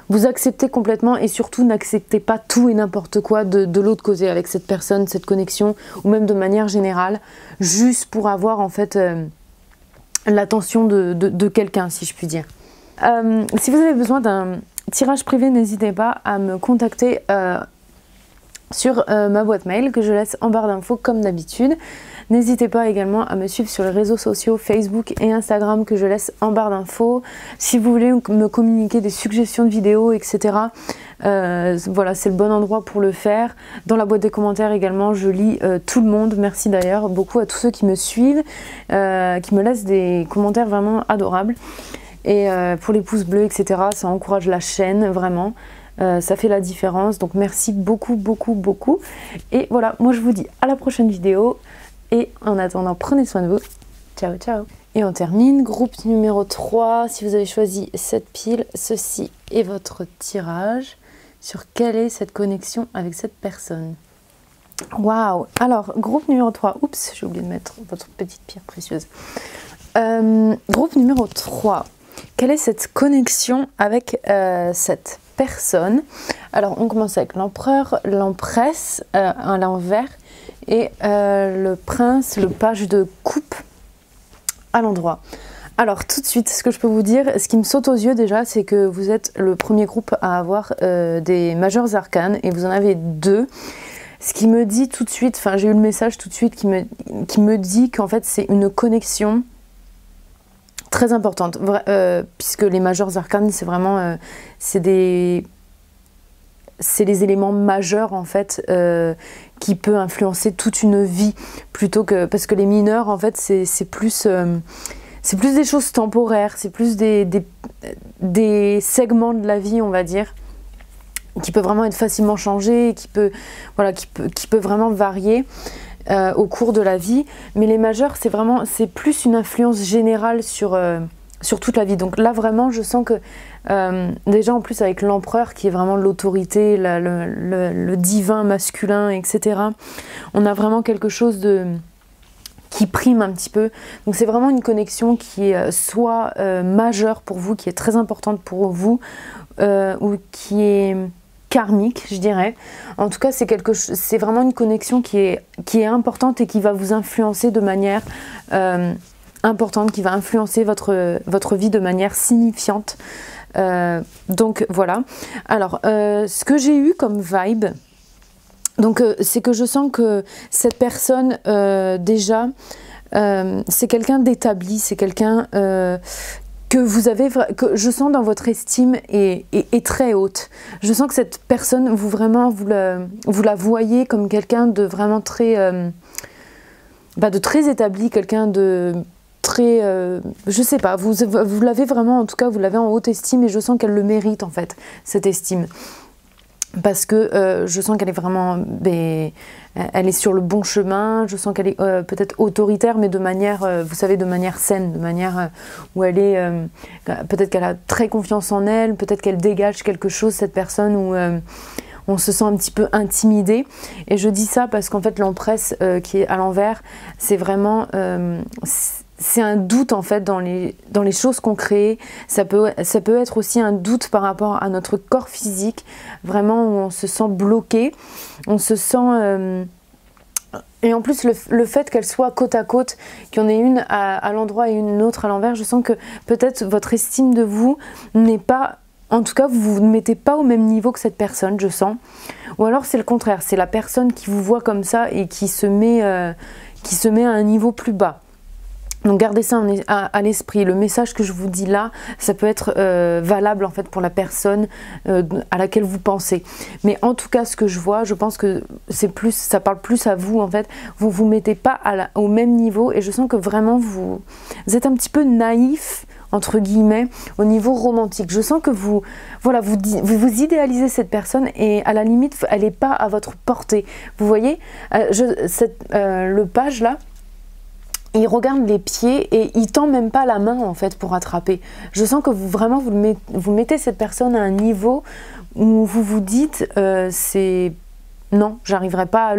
vous accepter complètement et surtout n'acceptez pas tout et n'importe quoi de l'autre côté avec cette personne, cette connexion ou même de manière générale, juste pour avoir en fait l'attention de quelqu'un, si je puis dire. Si vous avez besoin d'un tirage privé, n'hésitez pas à me contacter sur ma boîte mail que je laisse en barre d'infos comme d'habitude. N'hésitez pas également à me suivre sur les réseaux sociaux Facebook et Instagram que je laisse en barre d'infos. Si vous voulez me communiquer des suggestions de vidéos, etc. Voilà, c'est le bon endroit pour le faire. Dans la boîte des commentaires également, je lis tout le monde. Merci d'ailleurs beaucoup à tous ceux qui me suivent, qui me laissent des commentaires vraiment adorables. Et pour les pouces bleus, etc., ça encourage la chaîne, vraiment. Ça fait la différence. Donc merci beaucoup, beaucoup, beaucoup. Et voilà, moi je vous dis à la prochaine vidéo. Et en attendant, prenez soin de vous. Ciao, ciao. Et on termine. Groupe numéro 3. Si vous avez choisi cette pile, ceci est votre tirage sur quelle est cette connexion avec cette personne. Waouh! Alors, groupe numéro 3. Oups, j'ai oublié de mettre votre petite pierre précieuse. Groupe numéro 3. Quelle est cette connexion avec cette personne? Alors, on commence avec l'empereur, l'empresse à l'envers et le prince, le page de coupe à l'endroit. Alors, tout de suite, ce que je peux vous dire, ce qui me saute aux yeux déjà, c'est que vous êtes le premier groupe à avoir des majeurs arcanes et vous en avez 2. Ce qui me dit tout de suite, enfin j'ai eu le message tout de suite qui me dit qu'en fait c'est une connexion très importante, puisque les majeurs arcanes, c'est vraiment c'est les éléments majeurs en fait qui peut influencer toute une vie, plutôt que parce que les mineurs en fait c'est plus des choses temporaires, c'est plus des segments de la vie, on va dire, qui peut vraiment être facilement changé, qui peut vraiment varier au cours de la vie. Mais les majeurs, c'est plus une influence générale sur toute la vie. Donc là vraiment je sens que déjà en plus avec l'empereur qui est vraiment l'autorité, le divin masculin, etc. On a vraiment quelque chose qui prime un petit peu. Donc c'est vraiment une connexion qui est soit majeure pour vous, qui est très importante pour vous, ou qui est karmique, je dirais. En tout cas, c'est vraiment une connexion qui est importante et qui va vous influencer de manière importante, qui va influencer votre vie de manière signifiante. Donc voilà. Alors, ce que j'ai eu comme vibe, donc c'est que je sens que cette personne déjà, c'est quelqu'un d'établi, c'est quelqu'un que je sens dans votre estime est très haute. Je sens que cette personne, vous la voyez comme quelqu'un de vraiment très établi, quelqu'un de très, je sais pas, vous l'avez vraiment, en tout cas vous l'avez en haute estime et je sens qu'elle le mérite en fait, cette estime. Parce que je sens qu'elle est vraiment, elle est sur le bon chemin, je sens qu'elle est peut-être autoritaire, mais de manière, vous savez, de manière saine, de manière où elle est, peut-être qu'elle a très confiance en elle, peut-être qu'elle dégage quelque chose, cette personne, où on se sent un petit peu intimidé. Et je dis ça parce qu'en fait l'empresse qui est à l'envers, c'est vraiment... c'est un doute en fait dans les choses qu'on crée. Ça peut être aussi un doute par rapport à notre corps physique, vraiment où on se sent bloqué, on se sent... Et en plus le fait qu'elle soit côte à côte, qu'il y en ait une à l'endroit et une autre à l'envers, je sens que peut-être votre estime de vous n'est pas en tout cas, vous ne mettez pas au même niveau que cette personne, je sens. Ou alors c'est le contraire, c'est la personne qui vous voit comme ça et qui se met à un niveau plus bas. Donc gardez ça à l'esprit. Le message que je vous dis là, ça peut être valable en fait pour la personne à laquelle vous pensez. Mais en tout cas, ce que je vois, je pense que ça parle plus à vous en fait. Vous vous mettez pas au même niveau et je sens que vraiment vous êtes un petit peu naïf entre guillemets au niveau romantique. Je sens que vous idéalisez cette personne et à la limite elle n'est pas à votre portée. Vous voyez, le page là, il regarde les pieds et il tend même pas la main en fait pour attraper. Je sens que vous mettez cette personne à un niveau où vous vous dites non, j'arriverai pas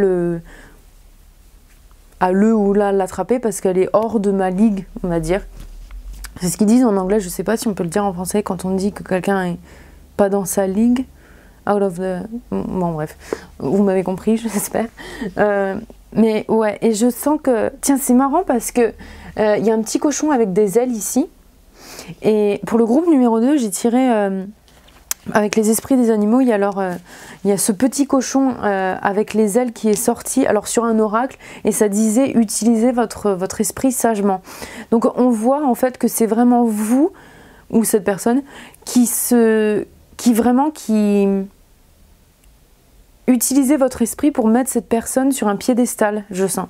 à l'attraper parce qu'elle est hors de ma ligue, on va dire. C'est ce qu'ils disent en anglais, je sais pas si on peut le dire en français quand on dit que quelqu'un est pas dans sa ligue. Out of the... Bon bref, vous m'avez compris, j'espère. Mais ouais, et je sens que... Tiens, c'est marrant parce que il y a un petit cochon avec des ailes ici. Et pour le groupe numéro 2, j'ai tiré... avec les esprits des animaux, il y a ce petit cochon avec les ailes qui est sorti alors sur un oracle et ça disait utilisez votre esprit sagement. Donc on voit en fait que c'est vraiment vous ou cette personne qui utilisez votre esprit pour mettre cette personne sur un piédestal, je sens.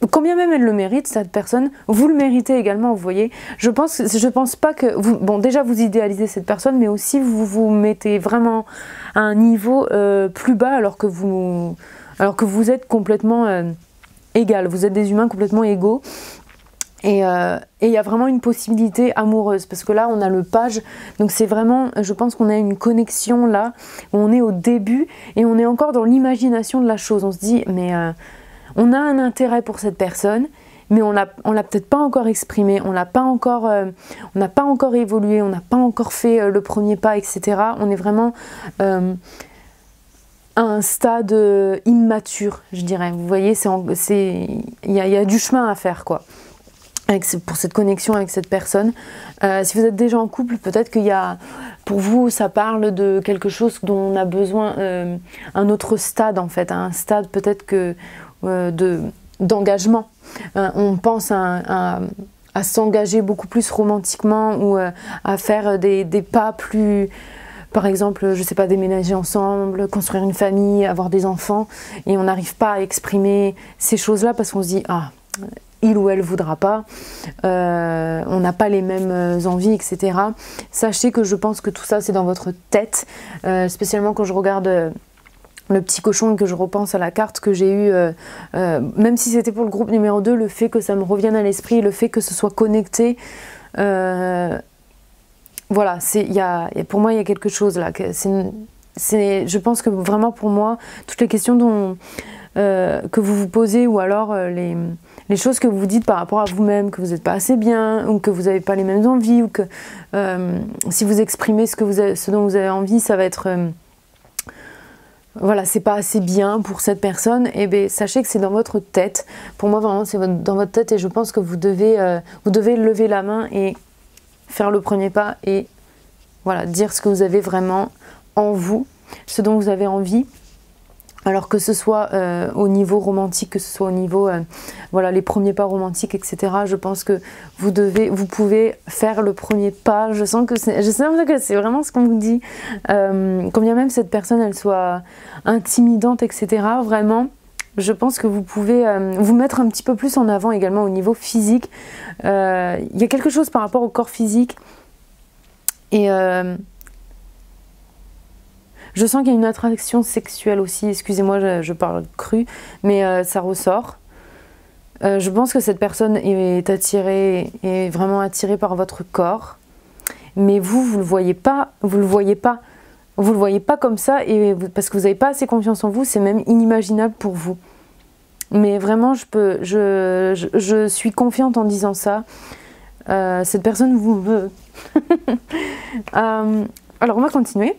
Combien même elle le mérite, cette personne, vous le méritez également, vous voyez. Je pense pas que... déjà, vous idéalisez cette personne, mais aussi vous vous mettez vraiment à un niveau plus bas alors que vous êtes complètement égal. Vous êtes des humains complètement égaux. Et il y a vraiment une possibilité amoureuse parce que là on a le page, donc c'est vraiment, je pense qu'on a une connexion là où on est au début et on est encore dans l'imagination de la chose. On se dit mais on a un intérêt pour cette personne mais on l'a peut-être pas encore exprimé, on n'a pas encore évolué, on n'a pas encore fait le premier pas, etc. On est vraiment à un stade immature, je dirais. Vous voyez, il y a du chemin à faire quoi. Pour cette connexion avec cette personne. Si vous êtes déjà en couple, peut-être qu'il y a, pour vous, ça parle de quelque chose dont on a besoin, un autre stade en fait, un stade peut-être que d'engagement. On pense à s'engager beaucoup plus romantiquement ou à faire des pas plus... Par exemple, je sais pas, déménager ensemble, construire une famille, avoir des enfants, et on n'arrive pas à exprimer ces choses-là parce qu'on se dit « Ah, il ou elle voudra pas, on n'a pas les mêmes envies, etc. » Sachez que je pense que tout ça c'est dans votre tête, spécialement quand je regarde le petit cochon et que je repense à la carte que j'ai eue, même si c'était pour le groupe numéro 2, le fait que ça me revienne à l'esprit, le fait que ce soit connecté, voilà, pour moi il y a quelque chose là, je pense que vraiment pour moi, toutes les questions que vous vous posez ou alors les choses que vous dites par rapport à vous-même, que vous n'êtes pas assez bien, ou que vous n'avez pas les mêmes envies, ou que si vous exprimez ce dont vous avez envie, ça va être... voilà, c'est pas assez bien pour cette personne, et bien sachez que c'est dans votre tête. Pour moi, vraiment, c'est dans votre tête, et je pense que vous devez lever la main et faire le premier pas, et voilà, dire ce que vous avez vraiment en vous, ce dont vous avez envie. Alors que ce soit au niveau romantique, que ce soit au niveau, voilà, les premiers pas romantiques, etc. Je pense que vous pouvez faire le premier pas. Je sens que c'est vraiment ce qu'on vous dit. Combien même cette personne, elle soit intimidante, etc. Vraiment, je pense que vous pouvez vous mettre un petit peu plus en avant également au niveau physique. Il y a quelque chose par rapport au corps physique. Et... je sens qu'il y a une attraction sexuelle aussi, excusez-moi, je parle cru, mais ça ressort. Je pense que cette personne est vraiment attirée par votre corps, mais vous le voyez pas comme ça, parce que vous n'avez pas assez confiance en vous, c'est même inimaginable pour vous. Mais vraiment, je suis confiante en disant ça. Cette personne vous veut. Alors on va continuer.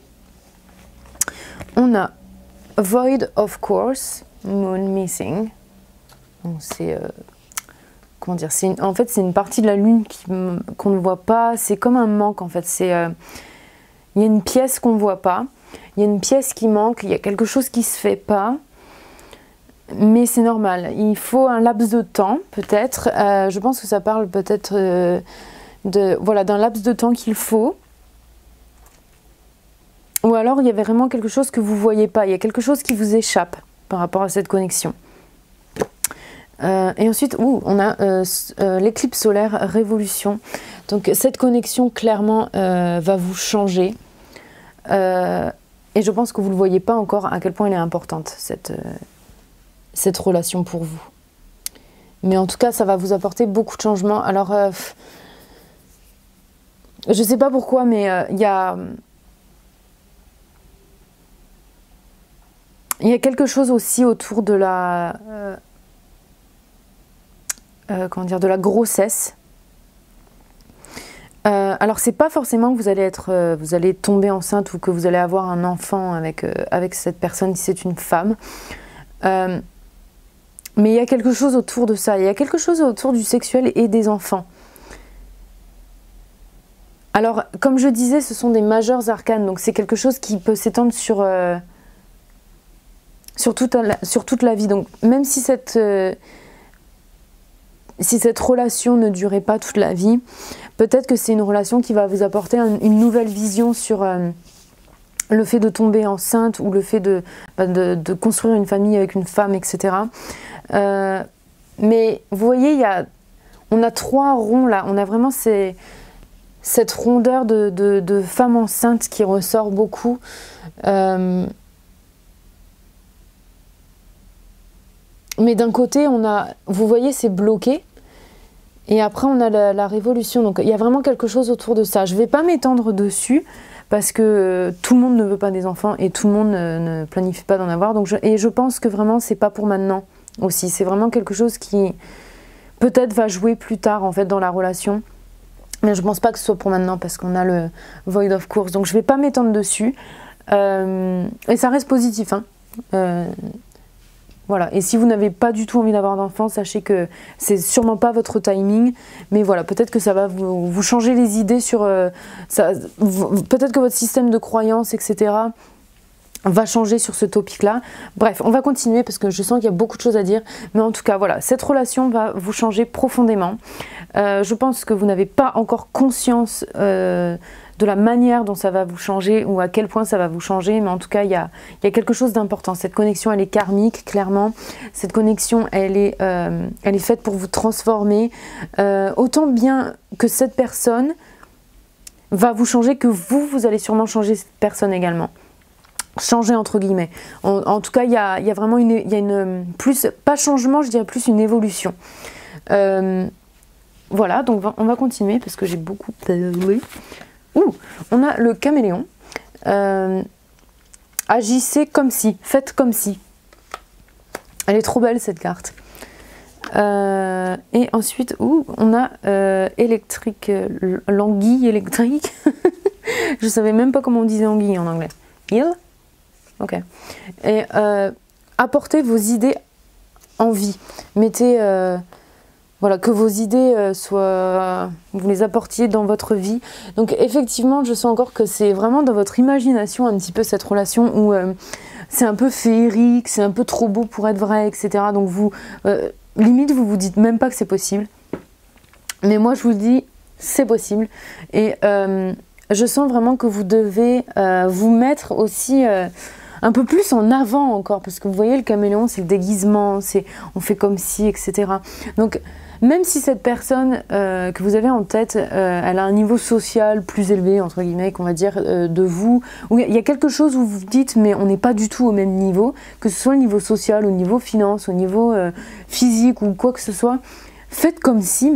On a Void of Course, Moon Missing. C'est comment dire, en fait c'est une partie de la lune qu'on ne voit pas. C'est comme un manque en fait. Il y a une pièce qu'on ne voit pas, il y a une pièce qui manque, il y a quelque chose qui ne se fait pas. Mais c'est normal, il faut un laps de temps peut-être, je pense que ça parle peut-être voilà, d'un laps de temps qu'il faut. Ou alors il y avait vraiment quelque chose que vous ne voyez pas, il y a quelque chose qui vous échappe par rapport à cette connexion. Et ensuite, on a l'éclipse solaire révolution. Donc cette connexion clairement va vous changer. Et je pense que vous ne le voyez pas encore à quel point elle est importante, cette relation pour vous. Mais en tout cas, ça va vous apporter beaucoup de changements. Alors, je ne sais pas pourquoi, mais il y a quelque chose aussi autour de la... comment dire, de la grossesse. Alors c'est pas forcément que vous allez tomber enceinte ou que vous allez avoir un enfant avec cette personne si c'est une femme. Mais il y a quelque chose autour de ça, il y a quelque chose autour du sexuel et des enfants. Alors comme je disais, ce sont des majeures arcanes, donc c'est quelque chose qui peut s'étendre sur toute la vie. Donc même si cette relation ne durait pas toute la vie, peut-être que c'est une relation qui va vous apporter une nouvelle vision sur le fait de tomber enceinte ou le fait de construire une famille avec une femme, etc. Mais vous voyez, on a 3 ronds là, on a vraiment cette rondeur de femme enceinte qui ressort beaucoup. Mais d'un côté, vous voyez, c'est bloqué. Et après, on a la révolution. Donc, il y a vraiment quelque chose autour de ça. Je ne vais pas m'étendre dessus parce que tout le monde ne veut pas des enfants et tout le monde ne planifie pas d'en avoir. Donc, et je pense que vraiment, c'est pas pour maintenant aussi. C'est vraiment quelque chose qui peut-être va jouer plus tard en fait dans la relation. Mais je ne pense pas que ce soit pour maintenant parce qu'on a le Void of Course. Donc, je ne vais pas m'étendre dessus. Et ça reste positif, hein. Voilà, et si vous n'avez pas du tout envie d'avoir d'enfants, sachez que c'est sûrement pas votre timing, mais voilà, peut-être que ça va vous changer les idées sur... peut-être que votre système de croyance, etc. va changer sur ce topic-là. Bref, on va continuer parce que je sens qu'il y a beaucoup de choses à dire, mais en tout cas, voilà, cette relation va vous changer profondément. Je pense que vous n'avez pas encore conscience de la manière dont ça va vous changer ou à quel point ça va vous changer, mais en tout cas il y a quelque chose d'important. Cette connexion elle est karmique, clairement. Cette connexion elle est faite pour vous transformer, autant bien que cette personne va vous changer que vous allez sûrement changer cette personne également. Changer entre guillemets. En tout cas il y a vraiment une plus, pas changement, je dirais plus une évolution. Voilà, donc on va continuer parce que j'ai beaucoup parlé. On a le caméléon. Agissez comme si, faites comme si. Elle est trop belle cette carte. Et ensuite, on a électrique, l'anguille électrique. Je savais même pas comment on disait anguille en anglais. Eel? Ok. Et apportez vos idées en vie. Mettez... voilà, que vos idées vous les apportiez dans votre vie. Donc effectivement, je sens encore que c'est vraiment dans votre imagination un petit peu cette relation où c'est un peu féerique, c'est un peu trop beau pour être vrai, etc. Donc limite, vous vous dites même pas que c'est possible. Mais moi, je vous dis, c'est possible. Et je sens vraiment que vous devez vous mettre aussi... un peu plus en avant encore, parce que vous voyez le caméléon c'est le déguisement, on fait comme si, etc. Donc même si cette personne que vous avez en tête, elle a un niveau social plus élevé, entre guillemets, qu'on va dire, de vous, où il y a quelque chose où vous vous dites mais on n'est pas du tout au même niveau, que ce soit au niveau social, au niveau finance, au niveau physique ou quoi que ce soit, faites comme si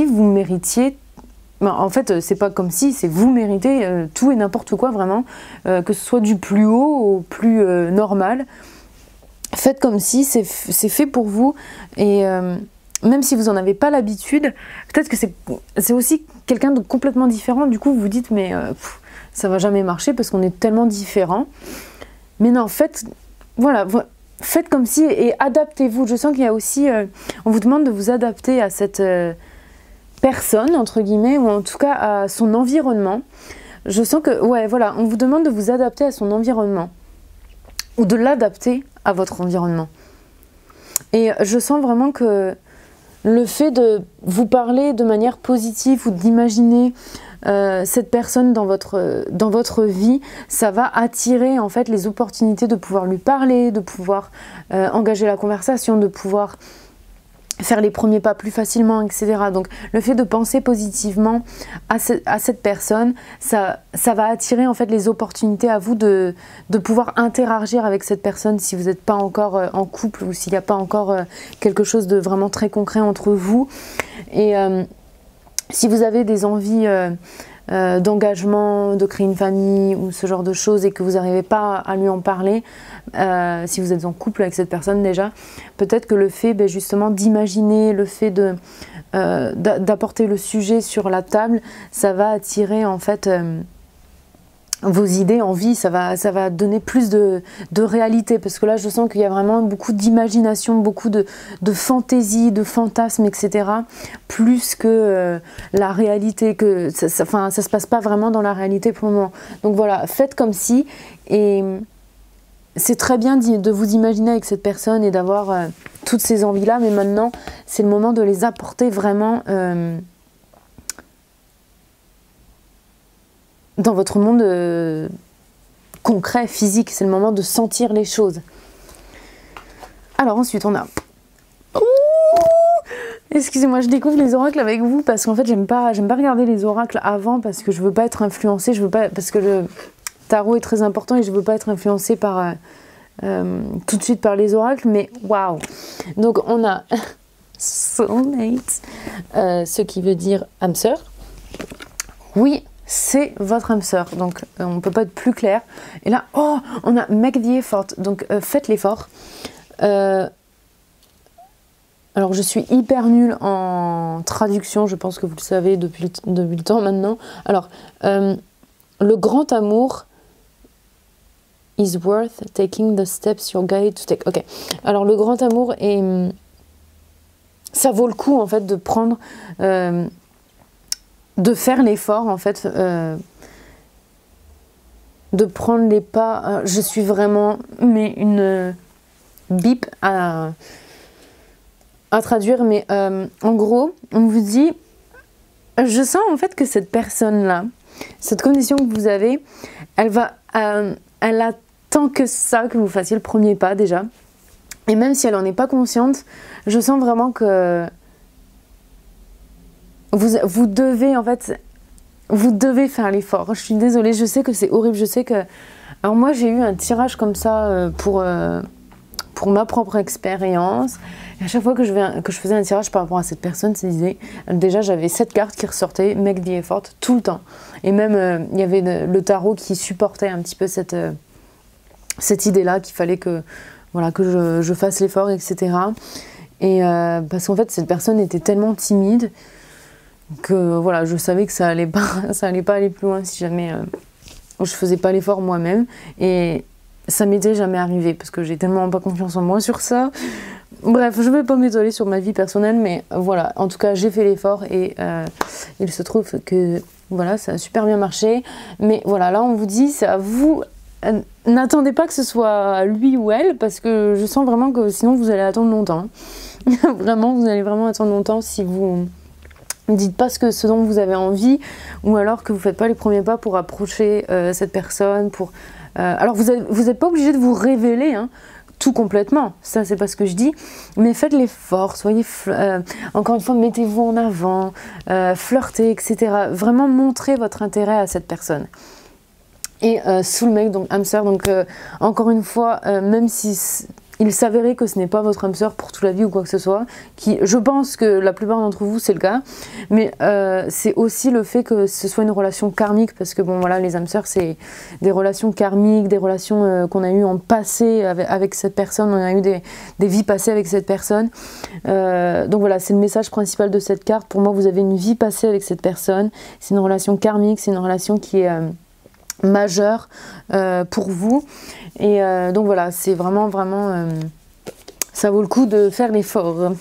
vous méritiez. En fait, c'est pas comme si, c'est vous méritez tout et n'importe quoi vraiment, que ce soit du plus haut au plus normal. Faites comme si, c'est fait pour vous et même si vous n'en avez pas l'habitude, peut-être que c'est aussi quelqu'un de complètement différent. Du coup, vous vous dites mais ça va jamais marcher parce qu'on est tellement différents. Mais non, faites comme si et adaptez-vous. Je sens qu'il y a aussi, on vous demande de vous adapter à cette personne, entre guillemets, ou en tout cas à son environnement. Je sens que, ouais, voilà, on vous demande de vous adapter à son environnement. Ou de l'adapter à votre environnement. Et je sens vraiment que le fait de vous parler de manière positive ou d'imaginer cette personne dans votre vie, ça va attirer en fait les opportunités de pouvoir lui parler, de pouvoir engager la conversation, de pouvoir faire les premiers pas plus facilement, etc. Donc le fait de penser positivement à cette personne, ça va attirer en fait les opportunités à vous de pouvoir interagir avec cette personne si vous n'êtes pas encore en couple ou s'il n'y a pas encore quelque chose de vraiment très concret entre vous. Et si vous avez des envies d'engagement, de créer une famille ou ce genre de choses et que vous n'arrivez pas à lui en parler, si vous êtes en couple avec cette personne déjà, peut-être que le fait justement d'imaginer, le fait d'apporter le sujet sur la table, ça va attirer en fait vos idées en vie, ça va donner plus de réalité, parce que là je sens qu'il y a vraiment beaucoup d'imagination, beaucoup de fantaisie, de fantasmes, etc. Plus que la réalité, que ça se passe pas vraiment dans la réalité pour le moment. Donc voilà, faites comme si, et c'est très bien de vous imaginer avec cette personne et d'avoir toutes ces envies-là, mais maintenant c'est le moment de les apporter vraiment dans votre monde concret, physique. C'est le moment de sentir les choses. Alors ensuite on a... Excusez-moi, je découvre les oracles avec vous parce qu'en fait j'aime pas regarder les oracles avant parce que je veux pas être influencée, parce que le tarot est très important et je veux pas être influencée par tout de suite par les oracles, mais waouh. Donc on a soulmate, ce qui veut dire âme sœur. Oui, c'est votre âme sœur, donc on ne peut pas être plus clair. Et là, oh, on a make the effort, donc faites l'effort. Alors je suis hyper nulle en traduction, je pense que vous le savez depuis le temps maintenant. Alors, le grand amour is worth taking the steps you're guided to take. Ok, alors le grand amour est... ça vaut le coup en fait de prendre... de faire l'effort en fait, de prendre les pas. Je suis vraiment une bip à traduire, mais en gros on vous dit, je sens en fait que cette personne là, cette condition que vous avez, elle attend que ça, que vous fassiez le premier pas déjà, et même si elle en est pas consciente, je sens vraiment que vous devez en fait, vous devez faire l'effort. Je suis désolée, je sais que c'est horrible, je sais que... Alors moi j'ai eu un tirage comme ça pour ma propre expérience. Et à chaque fois que je faisais un tirage par rapport à cette personne, ça disait, déjà j'avais 7 cartes qui ressortaient, make the effort, tout le temps. Et même il y avait le tarot qui supportait un petit peu cette idée-là, qu'il fallait que, voilà, que je fasse l'effort, etc. Et parce qu'en fait cette personne était tellement timide que voilà, je savais que ça allait pas aller plus loin si jamais je faisais pas l'effort moi-même, et ça m'était jamais arrivé parce que j'ai tellement pas confiance en moi sur ça. Bref, je vais pas m'étaler sur ma vie personnelle, mais voilà, en tout cas j'ai fait l'effort et il se trouve que voilà, ça a super bien marché. Mais voilà, là on vous dit, c'est à vous, n'attendez pas que ce soit lui ou elle, parce que je sens vraiment que sinon vous allez attendre longtemps. Vraiment, vous allez vraiment attendre longtemps si vous ne dites pas ce dont vous avez envie, ou alors que vous ne faites pas les premiers pas pour approcher cette personne. Alors vous n'êtes pas obligé de vous révéler tout complètement, ça c'est pas ce que je dis, mais faites l'effort, soyez encore une fois, mettez-vous en avant, flirtez, etc. Vraiment montrez votre intérêt à cette personne. Et soulmate, donc âme sœur, donc encore une fois, même si il s'avérait que ce n'est pas votre âme sœur pour toute la vie ou quoi que ce soit, je pense que la plupart d'entre vous c'est le cas, mais c'est aussi le fait que ce soit une relation karmique, parce que bon voilà, les âmes sœurs c'est des relations karmiques, des relations qu'on a eues en passé avec cette personne, on a eu des vies passées avec cette personne, donc voilà, c'est le message principal de cette carte. Pour moi, vous avez une vie passée avec cette personne, c'est une relation karmique, c'est une relation qui est majeure pour vous, et donc voilà, c'est vraiment ça vaut le coup de faire l'effort,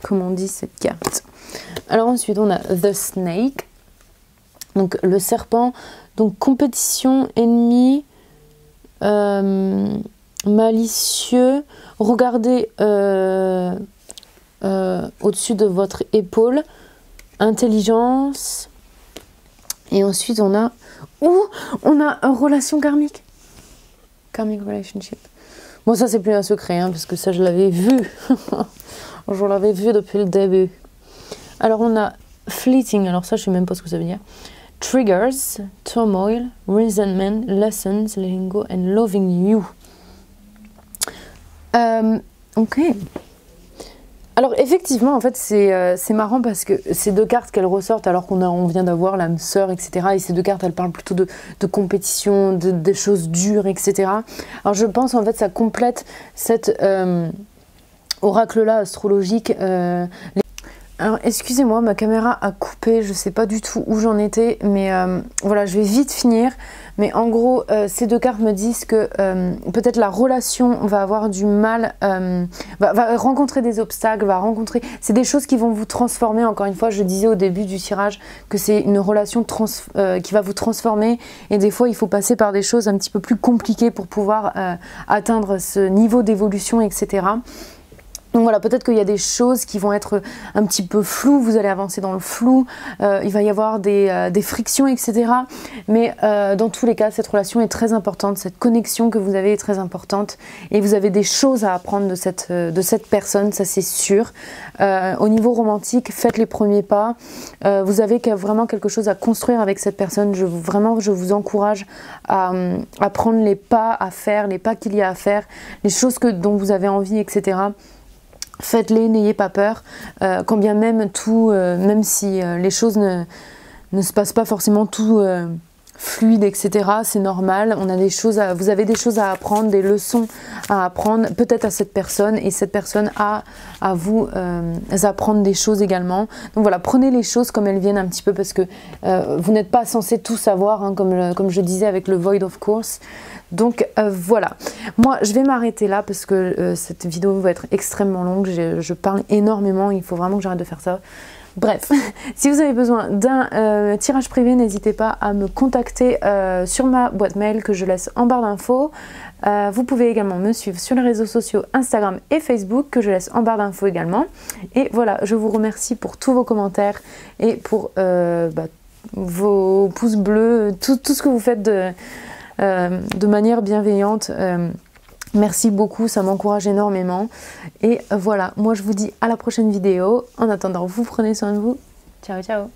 comme on dit cette carte. Alors ensuite on a The Snake, donc le serpent. Donc compétition, ennemi, malicieux, regardez au-dessus de votre épaule, intelligence, et ensuite on a relation karmique. Karmic relationship. Bon, ça c'est plus un secret, hein, parce que ça je l'avais vu. Je l'avais vu depuis le début. Alors on a fleeting, alors ça je sais même pas ce que ça veut dire. Triggers, turmoil, resentment, lessons, letting go and loving you. Ok. Alors effectivement, en fait, c'est marrant parce que ces deux cartes qu'elles ressortent alors on vient d'avoir l'âme sœur, etc. Et ces deux cartes, elles parlent plutôt de compétition, de choses dures, etc. Alors je pense en fait ça complète cet oracle-là astrologique. Alors excusez-moi, ma caméra a coupé, je sais pas du tout où j'en étais, mais voilà, je vais vite finir. Mais en gros, ces deux cartes me disent que peut-être la relation va avoir du mal, va rencontrer des obstacles, c'est des choses qui vont vous transformer. Encore une fois, je disais au début du tirage que c'est une relation qui va vous transformer. Et des fois, il faut passer par des choses un petit peu plus compliquées pour pouvoir atteindre ce niveau d'évolution, etc. Donc voilà, peut-être qu'il y a des choses qui vont être un petit peu floues, vous allez avancer dans le flou, il va y avoir des frictions, etc. Mais dans tous les cas, cette relation est très importante, cette connexion que vous avez est très importante et vous avez des choses à apprendre de cette personne, ça c'est sûr. Au niveau romantique, faites les premiers pas, vous avez vraiment quelque chose à construire avec cette personne. Je vous encourage à prendre les pas à faire, les pas qu'il y a à faire, les choses dont vous avez envie, etc. Faites-les, n'ayez pas peur, quand bien même même si les choses ne se passent pas forcément tout fluide, etc. C'est normal, vous avez des choses à apprendre, des leçons à apprendre, peut-être à cette personne, et cette personne a à vous apprendre des choses également. Donc voilà, prenez les choses comme elles viennent un petit peu, parce que vous n'êtes pas censé tout savoir, hein, comme je disais avec le Void of Course. Donc voilà, moi je vais m'arrêter là parce que cette vidéo va être extrêmement longue, je parle énormément, il faut vraiment que j'arrête de faire ça. Bref, si vous avez besoin d'un tirage privé, n'hésitez pas à me contacter sur ma boîte mail que je laisse en barre d'infos. Vous pouvez également me suivre sur les réseaux sociaux Instagram et Facebook que je laisse en barre d'infos également. Et voilà, je vous remercie pour tous vos commentaires et pour vos pouces bleus, tout ce que vous faites de manière bienveillante. Merci beaucoup, ça m'encourage énormément. Et voilà, moi je vous dis à la prochaine vidéo. En attendant, vous prenez soin de vous. Ciao, ciao.